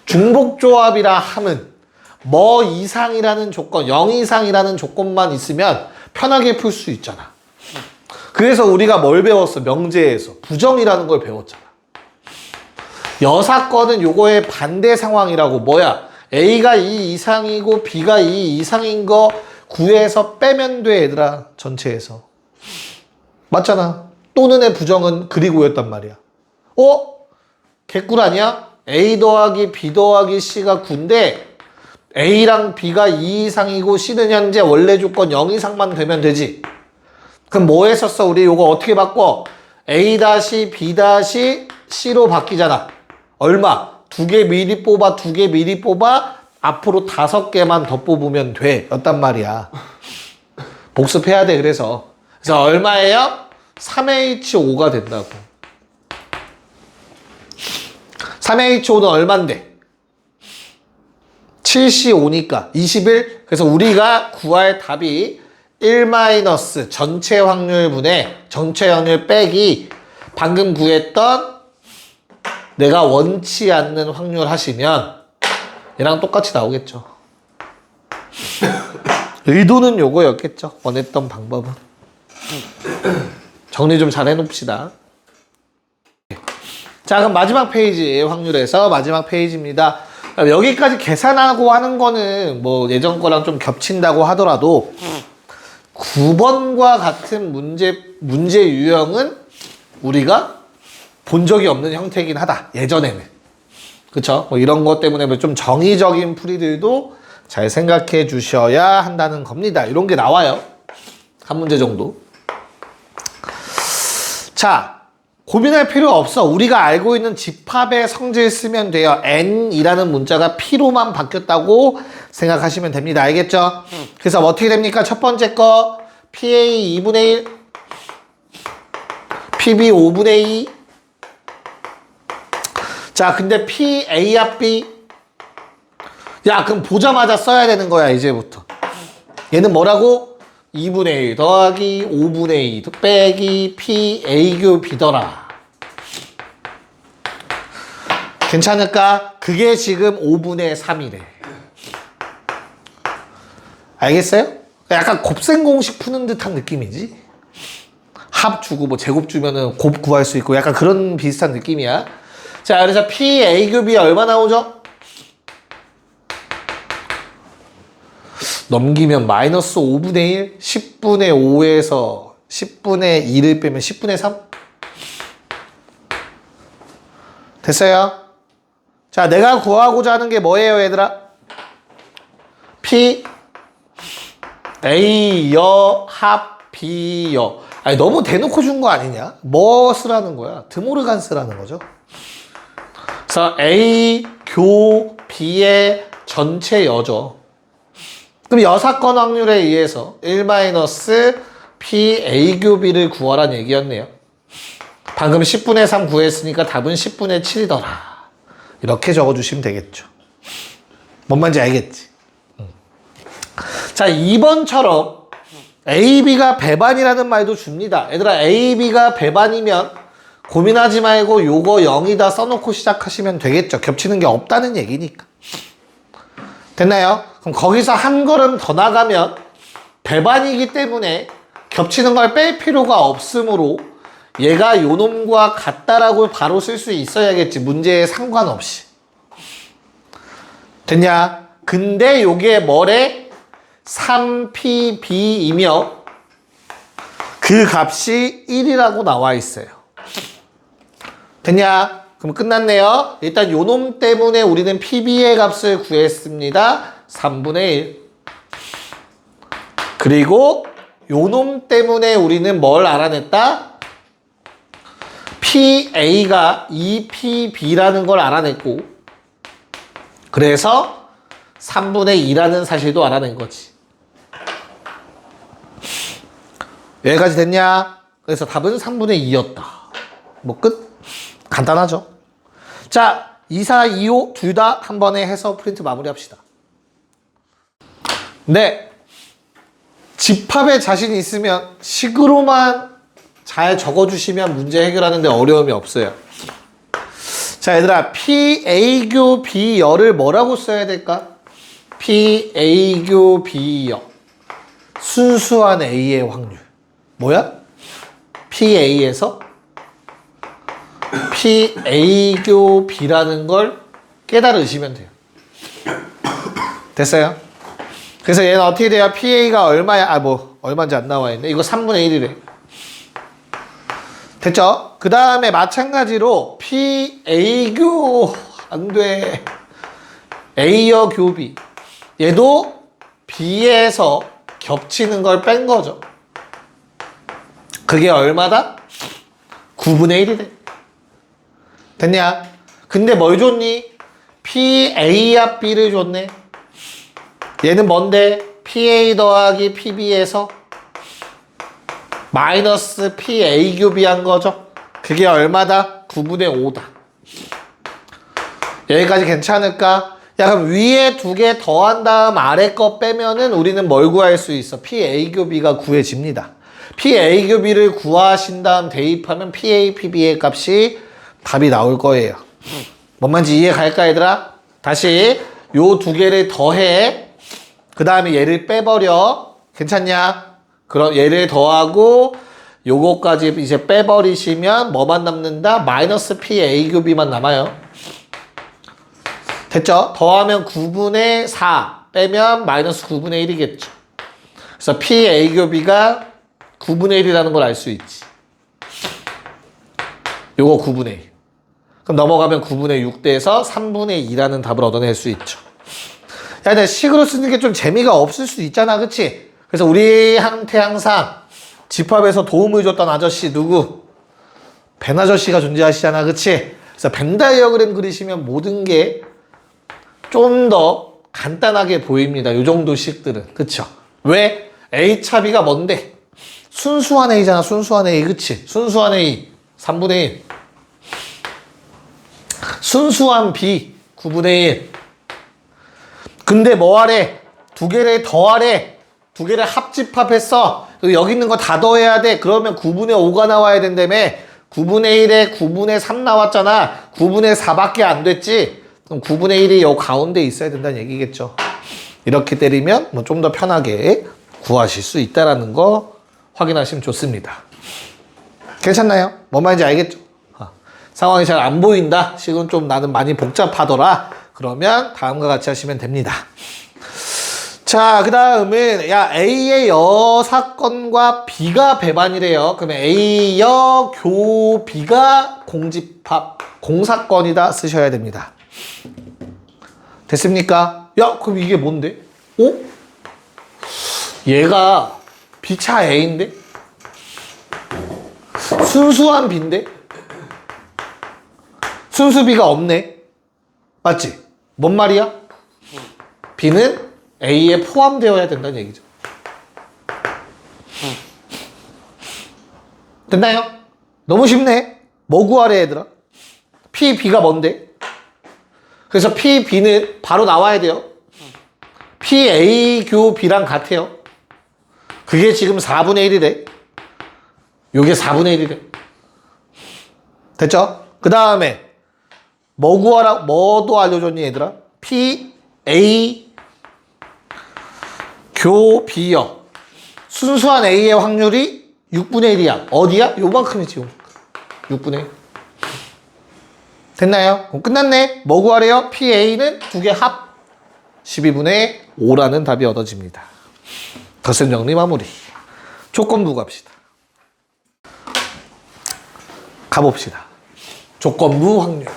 중복조합이라 함은 뭐 이상이라는 조건, 0 이상이라는 조건만 있으면 편하게 풀 수 있잖아. 그래서 우리가 뭘 배웠어? 명제에서 부정이라는 걸 배웠잖아. 여사건은 요거의 반대 상황이라고. 뭐야? A가 2 이상이고 B가 2 이상인 거 구해서 빼면 돼 얘들아. 전체에서. 맞잖아. 또는의 부정은 그리고였단 말이야. 개꿀 아니야? A 더하기 B 더하기 C가 9인데 A랑 B가 2 이상이고 C는 현재 원래 조건 0 이상만 되면 되지. 그럼 뭐 했었어? 우리 요거 어떻게 바꿔? A-B-C로 바뀌잖아. 얼마? 2개 미리 뽑아, 2개 미리 뽑아, 앞으로 5개만 더 뽑으면 돼. 였단 말이야. 복습해야 돼, 그래서. 그래서 얼마예요? 3H5가 된다고. 3H5는 얼만데? 7C5니까 21. 그래서 우리가 구할 답이 1 마이너스 전체 확률 분의 전체 확률 빼기 방금 구했던 내가 원치 않는 확률 하시면 얘랑 똑같이 나오겠죠. 의도는 요거였겠죠. 원했던 방법은. 정리 좀 잘 해놓읍시다. 자, 그럼 마지막 페이지 확률에서 마지막 페이지입니다. 여기까지 계산하고 하는 거는 뭐 예전 거랑 좀 겹친다고 하더라도 9번과 같은 문제 유형은 우리가 본 적이 없는 형태이긴 하다. 예전에는. 그쵸? 뭐 이런 것 때문에 좀 정의적인 풀이들도 잘 생각해 주셔야 한다는 겁니다. 이런 게 나와요. 한 문제 정도. 자, 고민할 필요 없어. 우리가 알고 있는 집합의 성질 쓰면 돼요. n이라는 문자가 p로만 바뀌었다고 생각하시면 됩니다. 알겠죠? 그래서 어떻게 됩니까? 첫 번째 거 PA 2분의 1, PB 5분의 2. 자, 근데 PA 합 B. 야, 그럼 보자마자 써야 되는 거야, 이제부터. 얘는 뭐라고? 2분의 1 더하기 5분의 2 빼기 PA 교 B더라. 괜찮을까? 그게 지금 5분의 3이래. 알겠어요? 약간 곱셈 공식 푸는 듯한 느낌이지? 합 주고 뭐 제곱 주면은 곱 구할 수 있고 약간 그런 비슷한 느낌이야. 자, 그래서 PA 교 B 얼마 나오죠? 넘기면 마이너스 5분의 1, 10분의 5에서 10분의 2를 빼면 10분의 3? 됐어요? 자, 내가 구하고자 하는 게 뭐예요, 얘들아? P A여 합 B여. 아니 너무 대놓고 준 거 아니냐? 뭐 쓰라는 거야? 드모르간 쓰라는 거죠. 그래서 A 교 B의 전체 여죠. 그럼 여사건 확률에 의해서 1-P A 교 B를 구하란 얘기였네요. 방금 10분의 3 구했으니까 답은 10분의 7이더라. 이렇게 적어주시면 되겠죠. 뭔 말인지 알겠지? 자, 2번처럼 AB가 배반이라는 말도 줍니다. 얘들아, AB가 배반이면 고민하지 말고 요거 0이다 써놓고 시작하시면 되겠죠. 겹치는 게 없다는 얘기니까. 됐나요? 그럼 거기서 한 걸음 더 나가면 배반이기 때문에 겹치는 걸 뺄 필요가 없으므로 얘가 요 놈과 같다라고 바로 쓸 수 있어야겠지. 문제에 상관없이. 됐냐? 근데 요게 뭐래? 3PB이며 그 값이 1이라고 나와 있어요. 됐냐? 그럼 끝났네요. 일단 요 놈 때문에 우리는 PB의 값을 구했습니다. 3분의 1. 그리고 요 놈 때문에 우리는 뭘 알아냈다? PA가 2PB라는 걸 알아냈고 그래서 3분의 2라는 사실도 알아낸 거지. 여기까지 됐냐? 그래서 답은 3분의 2였다. 뭐 끝? 간단하죠? 자, 2, 4, 2, 5 둘 다 한 번에 해서 프린트 마무리합시다. 네. 집합에 자신 있으면 식으로만 잘 적어주시면 문제 해결하는데 어려움이 없어요. 자, 얘들아, PA교 B여를 뭐라고 써야 될까? PA교 B여. 순수한 A의 확률. 뭐야? PA에서 PA교 B라는 걸 깨달으시면 돼요. 됐어요? 그래서 얘는 어떻게 돼요? PA가 얼마야? 아, 뭐, 얼마인지 안 나와 있네. 이거 3분의 1이래. 됐죠? 그 다음에 마찬가지로 PA교, 안 돼. A여 교비. 얘도 B에서 겹치는 걸 뺀 거죠. 그게 얼마다? 9분의 1이래. 됐냐? 근데 뭘 줬니? PA합 B를 줬네. 얘는 뭔데? PA 더하기 PB에서 마이너스 PA 교비한 거죠. 그게 얼마다? 9분의 5다. 여기까지 괜찮을까? 야, 그럼 위에 두 개 더한 다음 아래 거 빼면은 우리는 뭘 구할 수 있어? PA 교비가 구해집니다. PA 교비를 구하신 다음 대입하면 PA, PB의 값이 답이 나올 거예요. 뭔 말인지 이해 갈까, 얘들아? 다시 요 두 개를 더해. 그 다음에 얘를 빼버려. 괜찮냐? 그럼 얘를 더하고 요거까지 이제 빼버리시면 뭐만 남는다? 마이너스 PA 교비만 남아요. 됐죠? 더하면 9분의 4 빼면 마이너스 9분의 1이겠죠. 그래서 PA 교비가 9분의 1이라는 걸 알 수 있지. 요거 9분의 1. 그럼 넘어가면 9분의 6 돼서 3분의 2라는 답을 얻어낼 수 있죠. 야, 근데 식으로 쓰는 게 좀 재미가 없을 수 있잖아, 그치? 그래서 우리한테 항상 집합에서 도움을 줬던 아저씨 누구? 벤 아저씨가 존재하시잖아, 그치? 그래서 벤 다이어그램 그리시면 모든 게 좀 더 간단하게 보입니다. 요 정도 식들은. 그쵸? 왜? A 차 B가 뭔데? 순수한 A잖아, 순수한 A, 그치? 순수한 A, 3분의 1. 순수한 B, 9분의 1. 근데 뭐 하래? 두 개를 더하래. 두 개를 합집합했어. 여기 있는 거 다 더해야 돼. 그러면 9분의 5가 나와야 된다며. 9분의 1에 9분의 3 나왔잖아. 9분의 4밖에 안 됐지. 그럼 9분의 1이 요 가운데 있어야 된다는 얘기겠죠. 이렇게 때리면 뭐 좀 더 편하게 구하실 수 있다라는 거 확인하시면 좋습니다. 괜찮나요? 뭔 말인지 알겠죠? 상황이 잘 안 보인다. 식은 좀 나는 많이 복잡하더라. 그러면 다음과 같이 하시면 됩니다. 자, 그 다음은 야, A의 여사건과 B가 배반이래요. 그러면 A여 교 B가 공집합, 공사건이다 쓰셔야 됩니다. 됐습니까? 야, 그럼 이게 뭔데? 어? 얘가 B차 A인데? 순수한 B인데? 순수 B가 없네. 맞지? 뭔 말이야? B는 A에 포함되어야 된다는 얘기죠. 됐나요? 너무 쉽네. 뭐 구하래 얘들아? P, B가 뭔데? 그래서 P, B는 바로 나와야 돼요. P, A, 교 B랑 같아요. 그게 지금 4분의 1이래. 요게 4분의 1이래. 됐죠? 그 다음에 뭐 구하라, 뭐도 알려줬니 얘들아? P, A, 교 B요. 순수한 A의 확률이 6분의 1이야. 어디야? 요만큼이지. 6분의 1. 됐나요? 그럼 끝났네. 뭐 구하래요? PA는 두 개 합 12분의 5라는 답이 얻어집니다. 덧셈 정리 마무리. 조건부 갑시다. 가봅시다. 조건부 확률.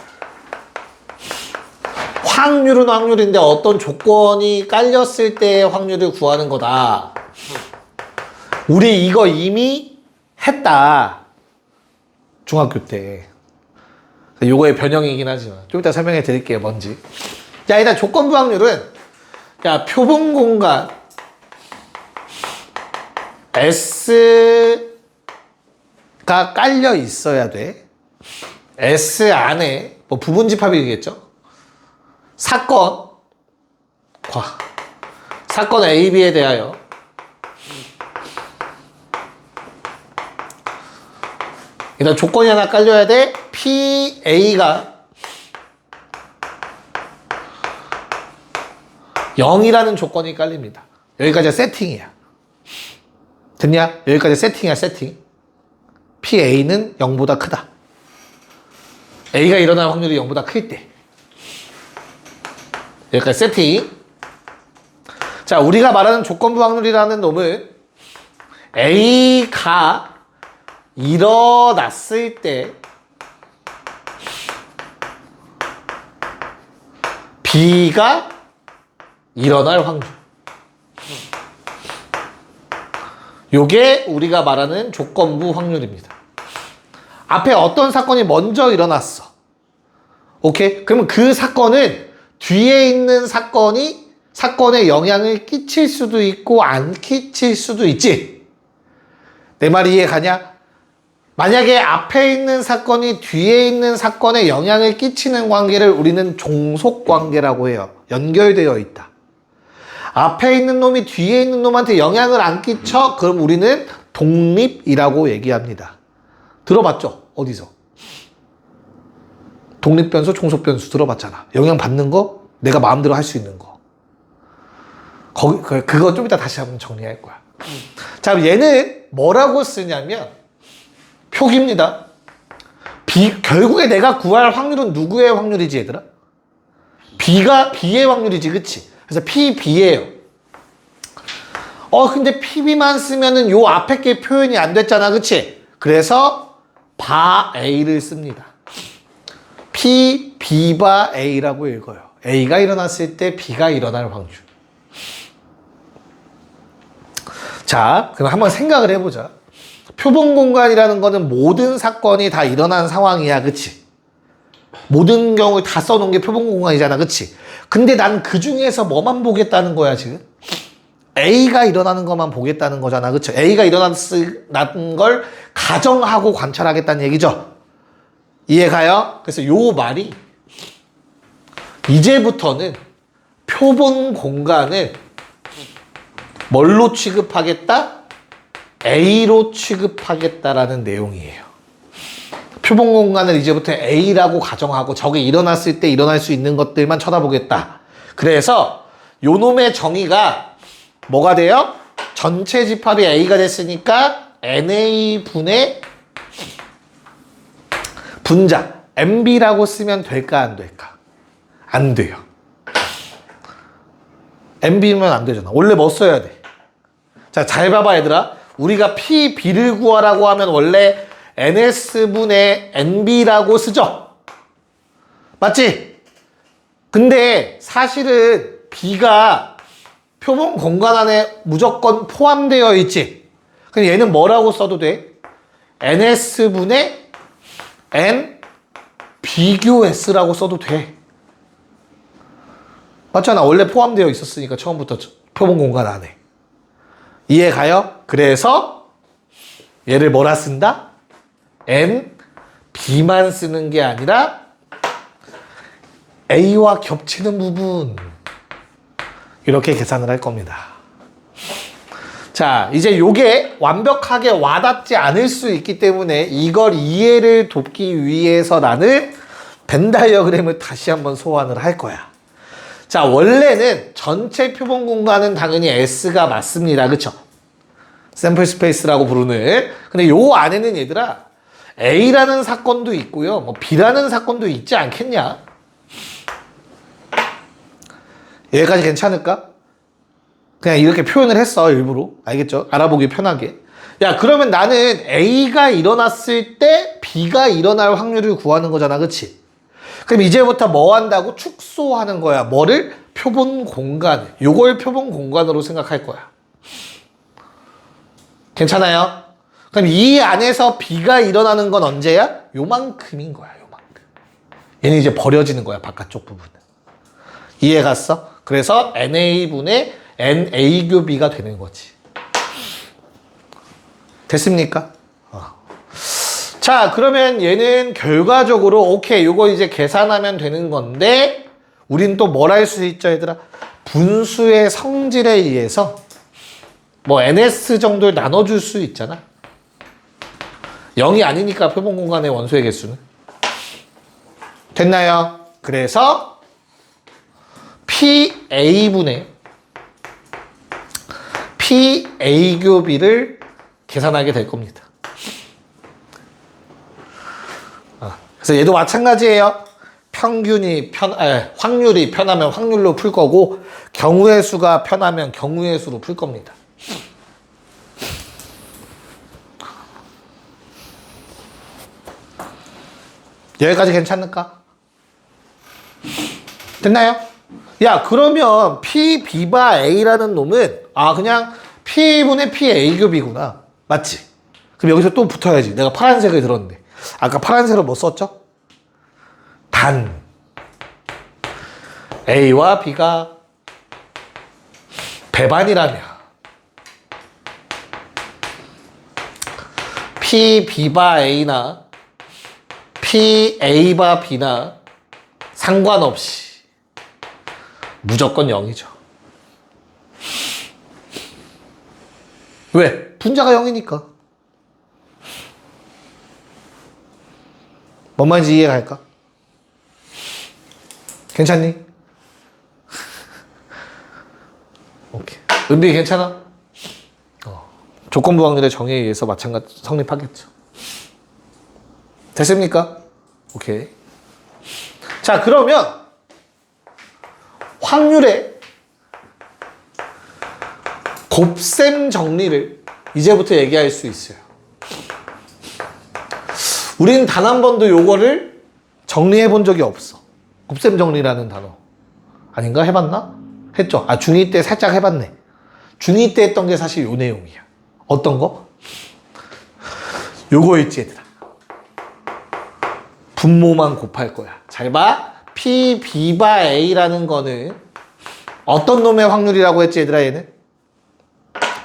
확률은 확률인데 어떤 조건이 깔렸을 때의 확률을 구하는 거다. 우리 이거 이미 했다. 중학교 때. 요거의 변형이긴 하지만 좀 이따 설명해 드릴게요. 뭔지. 자, 일단 조건부 확률은 야, 표본 공간 S가 깔려 있어야 돼. S 안에 뭐 부분집합이겠죠. 사건 A, B에 대하여 일단 조건이 하나 깔려야 돼. PA가 0이라는 조건이 깔립니다. 여기까지 세팅이야. 됐냐? 여기까지 세팅이야, 세팅. PA는 0보다 크다. A가 일어날 확률이 0보다 클 때. 여기까지 세팅. 자, 우리가 말하는 조건부 확률이라는 놈은 A가 일어났을 때 B가 일어날 확률. 요게 우리가 말하는 조건부 확률입니다. 앞에 어떤 사건이 먼저 일어났어. 오케이? 그러면 그 사건은 뒤에 있는 사건에 영향을 끼칠 수도 있고 안 끼칠 수도 있지. 내 말 이해 가냐? 만약에 앞에 있는 사건이 뒤에 있는 사건에 영향을 끼치는 관계를 우리는 종속관계라고 해요. 연결되어 있다. 앞에 있는 놈이 뒤에 있는 놈한테 영향을 안 끼쳐? 그럼 우리는 독립이라고 얘기합니다. 들어봤죠? 어디서? 독립변수, 종속변수 들어봤잖아. 영향받는 거, 내가 마음대로 할 수 있는 거. 그거 좀 이따 다시 한번 정리할 거야. 자, 얘는 뭐라고 쓰냐면 표기입니다. 결국에 내가 구할 확률은 누구의 확률이지 얘들아? B의 확률이지, 그치? 그래서 PB예요. 근데 PB만 쓰면은 요 앞에 게 표현이 안 됐잖아, 그치? 그래서 바 A를 씁니다. B바 A라고 읽어요. A가 일어났을 때 B가 일어날 확률. 자, 그럼 한번 생각을 해보자. 표본 공간이라는 거는 모든 사건이 다 일어난 상황이야, 그치? 모든 경우에 다 써놓은 게 표본 공간이잖아, 그치? 근데 난 그 중에서 뭐만 보겠다는 거야, 지금? A가 일어나는 것만 보겠다는 거잖아, 그치? A가 일어난 걸 가정하고 관찰하겠다는 얘기죠? 이해가요? 그래서 요 말이 이제부터는 표본 공간을 뭘로 취급하겠다? A로 취급하겠다라는 내용이에요. 표본 공간을 이제부터 A라고 가정하고 저게 일어났을 때 일어날 수 있는 것들만 쳐다보겠다. 그래서 요 놈의 정의가 뭐가 돼요? 전체 집합이 A가 됐으니까 NA분의 분자 MB라고 쓰면 될까 안 될까? 안 돼요. MB면 안 되잖아. 원래 뭐 써야 돼? 자, 잘 봐봐 얘들아. 우리가 PB를 구하라고 하면 원래 NS분의 NB라고 쓰죠? 맞지? 근데 사실은 B가 표본 공간 안에 무조건 포함되어 있지. 그럼 얘는 뭐라고 써도 돼? NS분의 N 비교 S라고 써도 돼. 맞잖아. 원래 포함되어 있었으니까 처음부터 표본 공간 안에. 이해 가요? 그래서 얘를 뭐라 쓴다? N B만 쓰는 게 아니라 A와 겹치는 부분 이렇게 계산을 할 겁니다. 자, 이제 요게 완벽하게 와닿지 않을 수 있기 때문에 이걸 이해를 돕기 위해서 나는 벤 다이어그램을 다시 한번 소환을 할 거야. 자, 원래는 전체 표본 공간은 당연히 S가 맞습니다. 그쵸? 샘플 스페이스라고 부르는. 근데 요 안에는 얘들아 A라는 사건도 있고요. 뭐 B라는 사건도 있지 않겠냐? 여기까지 괜찮을까? 그냥 이렇게 표현을 했어, 일부러. 알겠죠? 알아보기 편하게. 야, 그러면 나는 A가 일어났을 때 B가 일어날 확률을 구하는 거잖아. 그치? 그럼 이제부터 뭐 한다고? 축소하는 거야. 뭐를? 표본 공간. 요걸 표본 공간으로 생각할 거야. 괜찮아요? 그럼 이 안에서 B가 일어나는 건 언제야? 요만큼인 거야, 요만큼. 얘는 이제 버려지는 거야, 바깥쪽 부분은. 이해 갔어? 그래서 NA분의 NA 교비가 되는 거지. 됐습니까? 자, 그러면 얘는 결과적으로 오케이, 요거 이제 계산하면 되는 건데 우린 또 뭘 할 수 있죠, 얘들아? 분수의 성질에 의해서 뭐 NS 정도를 나눠줄 수 있잖아. 0이 아니니까 표본 공간의 원소의 개수는. 됐나요? 그래서 PA분의 PA 교비를 계산하게 될 겁니다. 그래서 얘도 마찬가지예요. 평균이 확률이 편하면 확률로 풀 거고 경우의 수가 편하면 경우의 수로 풀 겁니다. 여기까지 괜찮을까? 됐나요? 야, 그러면 P, B 바 A라는 놈은 그냥 P분의 PA 교비구나. 맞지? 그럼 여기서 또 붙어야지. 내가 파란색을 들었는데 아까 파란색으로 뭐 썼죠? 단 A와 B가 배반이라면 P, B 바 A나 P, A 바 B나 상관없이 무조건 0이죠. 왜? 분자가 0이니까. 뭔 말인지 이해가 갈까? 괜찮니? 오케이. 은비 괜찮아? 조건부 확률의 정의에 의해서 마찬가지 성립하겠죠. 됐습니까? 오케이. 자, 그러면 확률의 곱셈 정리를 이제부터 얘기할 수 있어요. 우리는 단 한 번도 요거를 정리해 본 적이 없어. 곱셈 정리라는 단어. 아닌가? 해봤나? 했죠. 중2 때 살짝 해봤네. 중2 때 했던 게 사실 요 내용이야. 어떤 거? 요거 있지, 얘들아. 분모만 곱할 거야. 잘 봐. P, B 바 A라는 거는 어떤 놈의 확률이라고 했지, 얘들아, 얘는?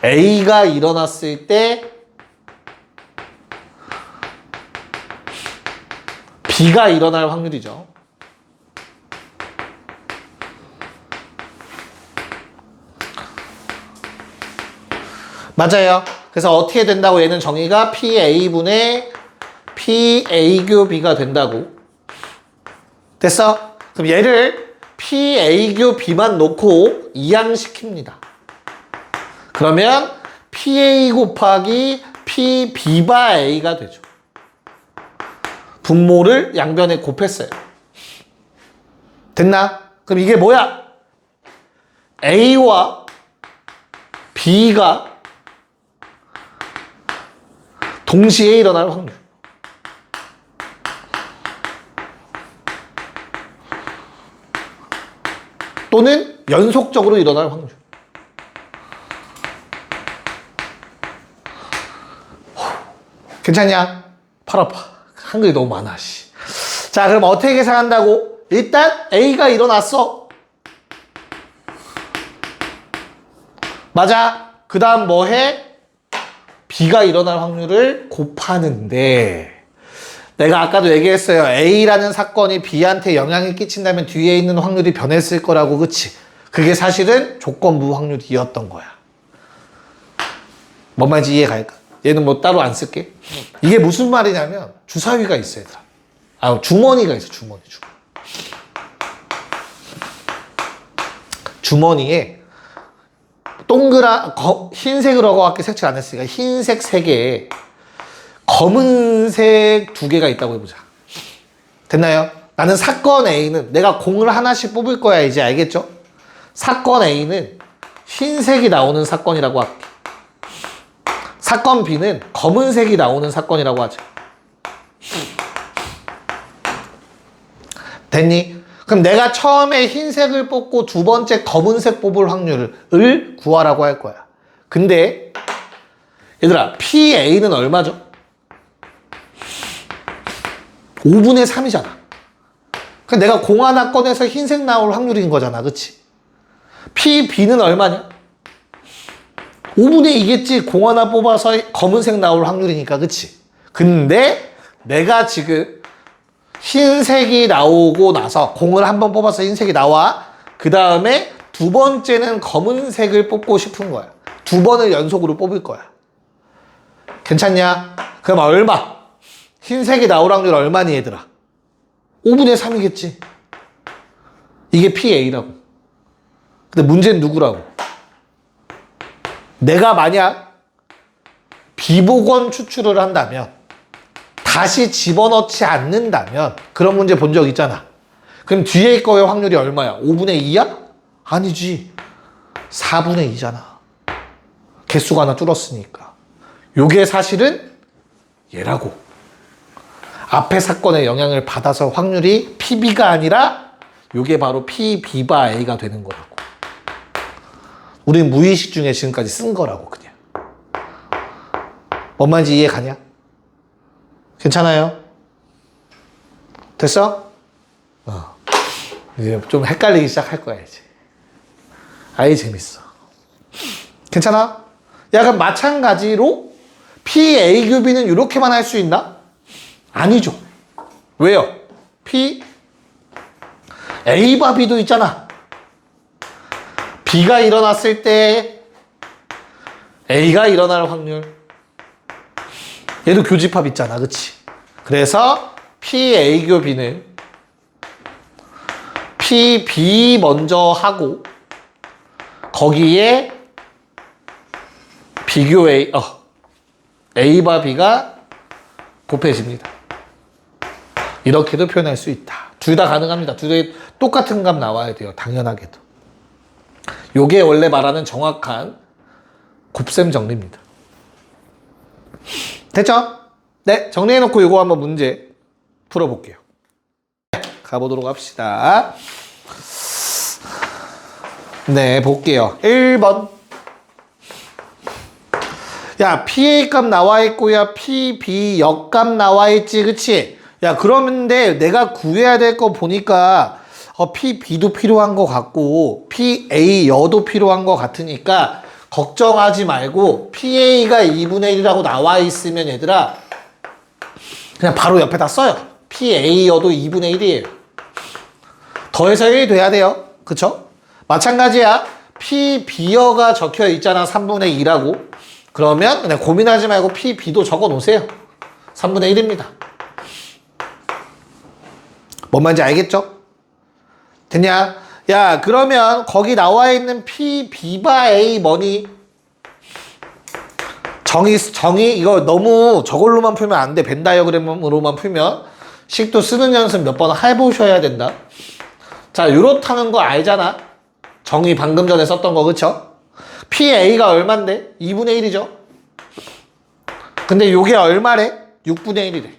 A가 일어났을 때 B가 일어날 확률이죠. 맞아요. 그래서 어떻게 된다고 얘는 정의가 PA분의 PA 교 B가 된다고. 됐어? 그럼 얘를 PA 교 B만 놓고 이항시킵니다. 그러면 PA 곱하기 PB 바 A가 되죠. 분모를 양변에 곱했어요. 됐나? 그럼 이게 뭐야? A와 B가 동시에 일어날 확률. 또는 연속적으로 일어날 확률. 괜찮냐? 팔 아파. 한글이 너무 많아, 씨. 자, 그럼 어떻게 계산한다고? 일단 A가 일어났어. 맞아. 그 다음 뭐 해? B가 일어날 확률을 곱하는데, 내가 아까도 얘기했어요. A라는 사건이 B한테 영향을 끼친다면 뒤에 있는 확률이 변했을 거라고, 그치? 그게 사실은 조건부 확률이었던 거야. 뭔 말인지 이해갈까? 얘는 뭐 따로 안 쓸게. 이게 무슨 말이냐면 주사위가 있어, 얘들아. 아, 주머니가 있어, 주머니. 주머니에 흰색으로 하고 아까 색칠 안 했으니까 흰색 3개, 검은색 2개가 있다고 해보자. 됐나요? 나는 사건 A는 내가 공을 하나씩 뽑을 거야, 이제 알겠죠? 사건 A는 흰색이 나오는 사건이라고 할게. 사건 B는 검은색이 나오는 사건이라고 하자. 됐니? 그럼 내가 처음에 흰색을 뽑고 두 번째 검은색 뽑을 확률을 구하라고 할 거야. 근데 얘들아, PA는 얼마죠? 5분의 3이잖아. 그럼 내가 공 하나 꺼내서 흰색 나올 확률인 거잖아, 그치? PB는 얼마냐? 5분의 2겠지. 공 하나 뽑아서 검은색 나올 확률이니까, 그치? 근데 내가 지금 흰색이 나오고 나서 공을 한번 뽑아서 흰색이 나와. 그 다음에 두 번째는 검은색을 뽑고 싶은 거야. 2번을 연속으로 뽑을 거야. 괜찮냐? 그럼 얼마? 흰색이 나올 확률 얼마니, 얘들아? 5분의 3이겠지. 이게 PA라고. 근데 문제는 누구라고? 내가 만약 비보건 추출을 한다면, 다시 집어넣지 않는다면, 그런 문제 본 적 있잖아. 그럼 뒤에 거의 확률이 얼마야? 5분의 2야? 아니지. 4분의 2잖아. 개수가 하나 줄었으니까. 요게 사실은 얘라고. 앞에 사건의 영향을 받아서 확률이 PB가 아니라 요게 바로 PB바 A가 되는 거라고. 우린 무의식 중에 지금까지 쓴 거라고, 그냥. 뭔 말인지 이해 가냐? 괜찮아요? 됐어? 이제 좀 헷갈리기 시작할 거야, 이제. 아이, 재밌어. 괜찮아? 야, 그럼 마찬가지로 PA 교비는 이렇게만 할 수 있나? 아니죠. 왜요? A바 B도 있잖아. B가 일어났을 때 A가 일어날 확률. 얘도 교집합 있잖아, 그치? 그래서 PA 교비는 PB 먼저 하고 거기에 비교 A바 B가 곱해집니다. 이렇게도 표현할 수 있다. 둘 다 가능합니다. 둘 다 똑같은 값 나와야 돼요. 당연하게도. 요게 원래 말하는 정확한 곱셈 정리입니다. 됐죠? 네, 정리해놓고 이거 한번 문제 풀어볼게요. 가보도록 합시다. 네, 볼게요. 1번. 야, PA 값 나와있고, 야, PB 역값 나와있지, 그치? 야, 그러는데 내가 구해야 될 거 보니까, PB도 필요한 거 같고, PA 여도 필요한 거 같으니까, 걱정하지 말고, PA가 2분의 1이라고 나와 있으면 얘들아, 그냥 바로 옆에다 써요. PA 여도 2분의 1이에요. 더해서 1 돼야 돼요. 그쵸? 마찬가지야. PB여가 적혀 있잖아. 3분의 2라고. 그러면 그냥 고민하지 말고 PB도 적어 놓으세요. 3분의 1입니다. 뭔 말인지 알겠죠? 됐냐? 야, 그러면 거기 나와 있는 PB바 A 뭐니? 정의 이거 너무 저걸로만 풀면 안 돼. 벤 다이어그램으로만 풀면 식도 쓰는 연습 몇 번 해보셔야 된다. 자, 요렇다는 거 알잖아. 정의 방금 전에 썼던 거, 그쵸? PA가 얼만데? 2분의 1이죠. 근데 요게 얼마래? 6분의 1이래.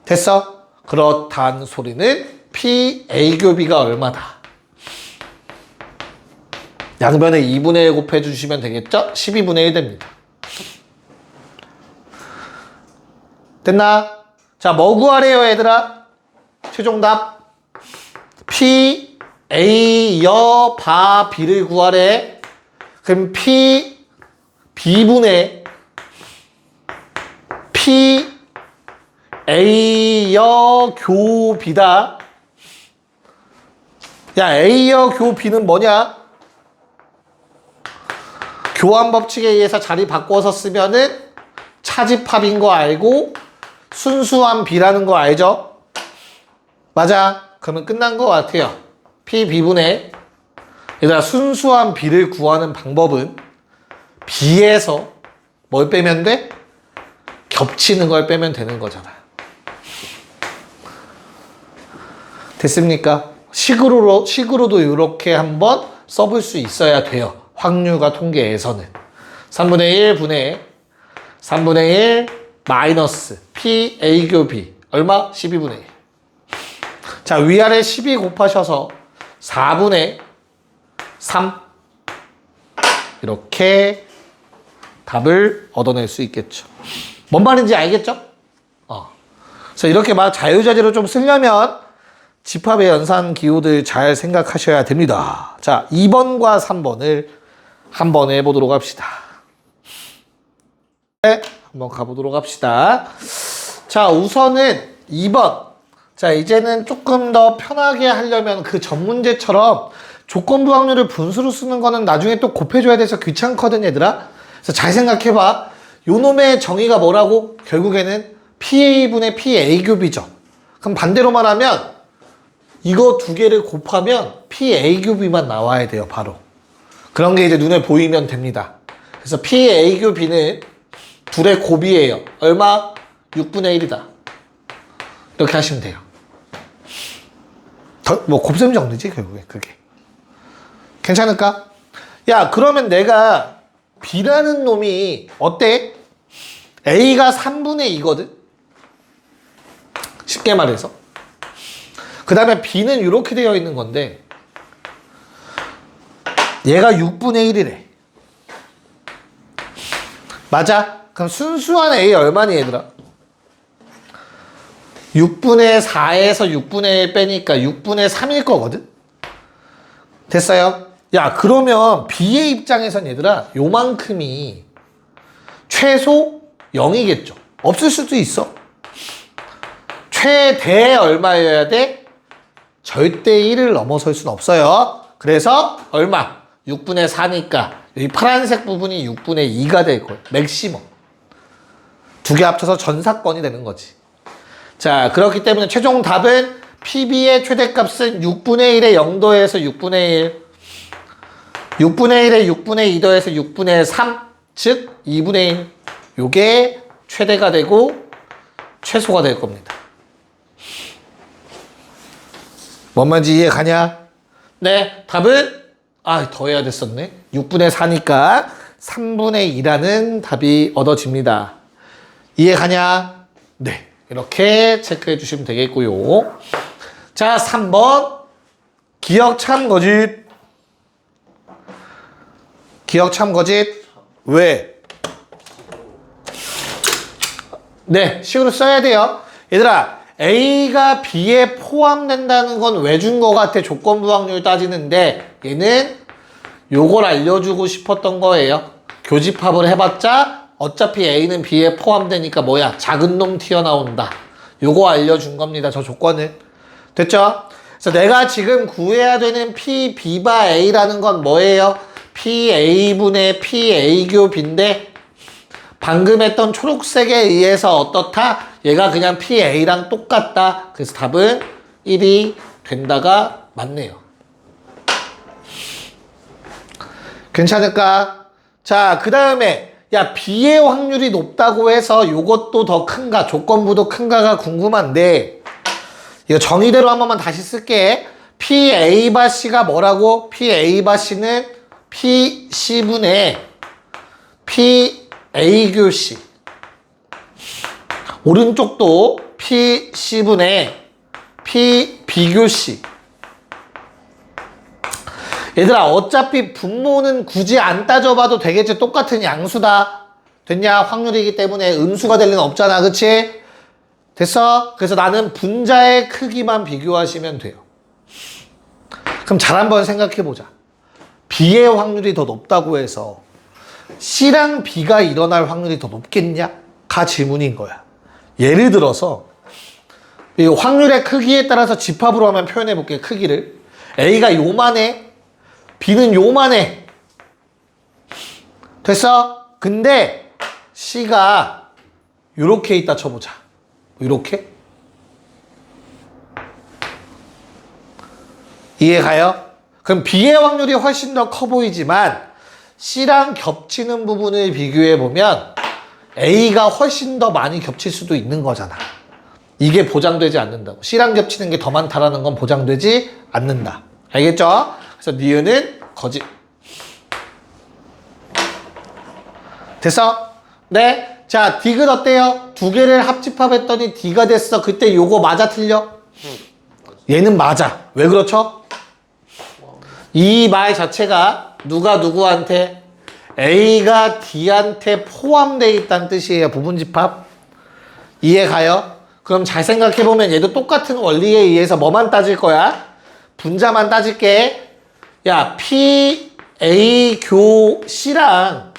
됐어? 그렇단 소리는 PA 교비가 얼마다? 양변에 2분의 1 곱해주시면 되겠죠? 12분의 1 됩니다. 됐나? 자, 뭐 구하래요, 얘들아? 최종 답. P, A, 여, 바, B를 구하래. 그럼 P, B분의 P, A, 여, 교, B다. 야, A, 여, 교, B는 뭐냐? 교환 법칙에 의해서 자리 바꿔서 쓰면은 차집합인 거 알고 순수한 B라는 거 알죠? 맞아. 그러면 끝난 거 같아요. P, B분의 얘들아 순수한 B를 구하는 방법은 B에서 뭘 빼면 돼? 겹치는 걸 빼면 되는 거잖아. 됐습니까? 식으로도 이렇게 한번 써볼 수 있어야 돼요. 확률과 통계에서는 3분의 1 분의 3분의 1 마이너스 P A 교 B 얼마? 12분의 1. 자, 위아래 12 곱하셔서 4분의 3 이렇게 답을 얻어낼 수 있겠죠. 뭔 말인지 알겠죠? 그래서 이렇게 막 자유자재로 좀 쓰려면 집합의 연산 기호들 잘 생각하셔야 됩니다. 자, 2번과 3번을 한번 해보도록 합시다. 네, 한번 가보도록 합시다. 자, 우선은 2번. 자, 이제는 조금 더 편하게 하려면 그 전 문제처럼 조건부 확률을 분수로 쓰는 거는 나중에 또 곱해줘야 돼서 귀찮거든, 얘들아. 그래서 잘 생각해봐. 요 놈의 정의가 뭐라고? 결국에는 PA분의 PA교비죠. 그럼 반대로 말하면 이거 두 개를 곱하면 PA교비만 나와야 돼요, 바로. 그런 게 이제 눈에 보이면 됩니다. 그래서 PA교비는 둘의 곱이에요. 얼마? 6분의 1이다. 이렇게 하시면 돼요. 뭐 곱셈 정리지, 결국에 그게. 괜찮을까? 야, 그러면 내가 B라는 놈이 어때? A가 3분의 2거든? 쉽게 말해서. 그 다음에 B는 이렇게 되어 있는 건데 얘가 6분의 1이래. 맞아? 그럼 순수한 A 얼마니, 얘들아? 6분의 4에서 6분의 1 빼니까 6분의 3일 거거든? 됐어요? 야, 그러면 B의 입장에선 얘들아 요만큼이 최소 0이겠죠. 없을 수도 있어. 최대 얼마여야 돼? 절대 1을 넘어설 수는 없어요. 그래서 얼마? 6분의 4니까 여기 파란색 부분이 6분의 2가 될 거예요. 맥시멈. 두 개 합쳐서 전사건이 되는 거지. 자, 그렇기 때문에 최종 답은 PB의 최대값은 6분의 1의 0도에서 6분의 1, 6분의 1의 6분의 2도에서 6분의 3, 즉 2분의 1. 요게 최대가 되고 최소가 될 겁니다. 뭔 말인지 이해 가냐? 네, 답은 더 해야 됐었네. 6분의 4니까 3분의 2라는 답이 얻어집니다. 이해 가냐? 네, 이렇게 체크해 주시면 되겠고요. 자, 3번 기억 참 거짓. 기억 참 거짓. 왜? 네, 식으로 써야 돼요. 얘들아, A가 B에 포함된다는 건 왜 준 거 같아? 조건부 확률 따지는데 얘는 요걸 알려주고 싶었던 거예요. 교집합을 해봤자 어차피 A는 B에 포함되니까 뭐야? 작은 놈 튀어나온다. 요거 알려준 겁니다. 저 조건을. 됐죠? 그래서 내가 지금 구해야 되는 P, B 바 A라는 건 뭐예요? PA분의 PA교 B인데 방금 했던 초록색에 의해서 어떻다? 얘가 그냥 PA랑 똑같다. 그래서 답은 1이 된다가 맞네요. 괜찮을까? 자, 그 다음에 야, B의 확률이 높다고 해서 요것도 더 큰가, 조건부도 큰가가 궁금한데 이거 정의대로 한 번만 다시 쓸게. PA 바 C가 뭐라고? PA 바 C는 PC분의 PA교 C. 오른쪽도 PC분의 PB교 C. 얘들아, 어차피 분모는 굳이 안 따져봐도 되겠지. 똑같은 양수다. 됐냐? 확률이기 때문에 음수가 될 리는 없잖아. 그치? 됐어? 그래서 나는 분자의 크기만 비교하시면 돼요. 그럼 잘 한번 생각해 보자. B의 확률이 더 높다고 해서 C랑 B가 일어날 확률이 더 높겠냐? 가 질문인 거야. 예를 들어서 이 확률의 크기에 따라서 집합으로 한번 표현해 볼게. 크기를. A가 요만해. B는 요만해. 됐어? 근데 C가 요렇게 있다 쳐보자. 요렇게? 이해가요? 그럼 B의 확률이 훨씬 더 커 보이지만 C랑 겹치는 부분을 비교해 보면 A가 훨씬 더 많이 겹칠 수도 있는 거잖아. 이게 보장되지 않는다고. C랑 겹치는 게 더 많다라는 건 보장되지 않는다. 알겠죠? 그래서 니은은 거짓. 됐어? 네. 자, 디귿 어때요? 두 개를 합집합했더니 D가 됐어. 그때 요거 맞아 틀려? 얘는 맞아. 왜 그렇죠? 이 말 자체가 누가 누구한테? A가 D한테 포함되어 있다는 뜻이에요. 부분집합. 이해가요? 그럼 잘 생각해보면 얘도 똑같은 원리에 의해서 뭐만 따질 거야? 분자만 따질게. 야, P, A, 교, C랑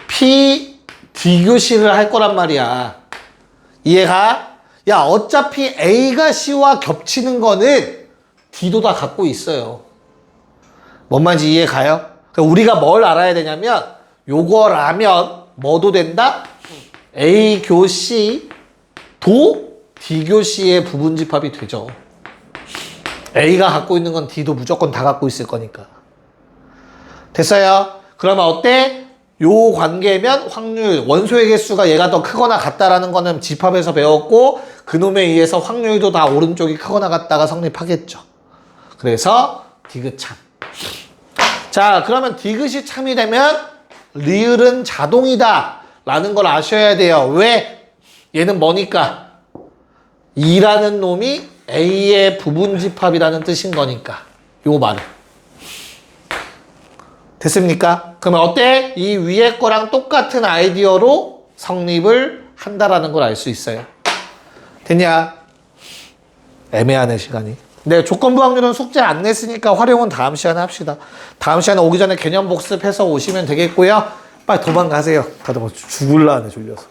P, D, 교, C를 할 거란 말이야. 이해가? 야, 어차피 A가 C와 겹치는 거는 D도 다 갖고 있어요. 뭔 말인지 이해가요? 그러니까 우리가 뭘 알아야 되냐면 요거라면 뭐도 된다? A 교 C 도 D 교 C의 부분집합이 되죠. A가 갖고 있는 건 D도 무조건 다 갖고 있을 거니까. 됐어요? 그러면 어때? 요 관계면 확률, 원소의 개수가 얘가 더 크거나 같다라는 거는 집합에서 배웠고 그놈에 의해서 확률도 다 오른쪽이 크거나 같다가 성립하겠죠. 그래서 디귿 참. 자, 그러면 디귿이 참이 되면 리을은 자동이다 라는 걸 아셔야 돼요. 왜? 얘는 뭐니까? 2라는 놈이 A의 부분집합이라는 뜻인 거니까. 요 말은. 됐습니까? 그러면 어때? 이 위에 거랑 똑같은 아이디어로 성립을 한다라는 걸 알 수 있어요. 됐냐? 애매하네, 시간이. 네, 조건부 확률은 숙제 안 냈으니까 활용은 다음 시간에 합시다. 다음 시간에 오기 전에 개념 복습해서 오시면 되겠고요. 빨리 도망가세요. 다들 뭐 죽을라 하네, 졸려서.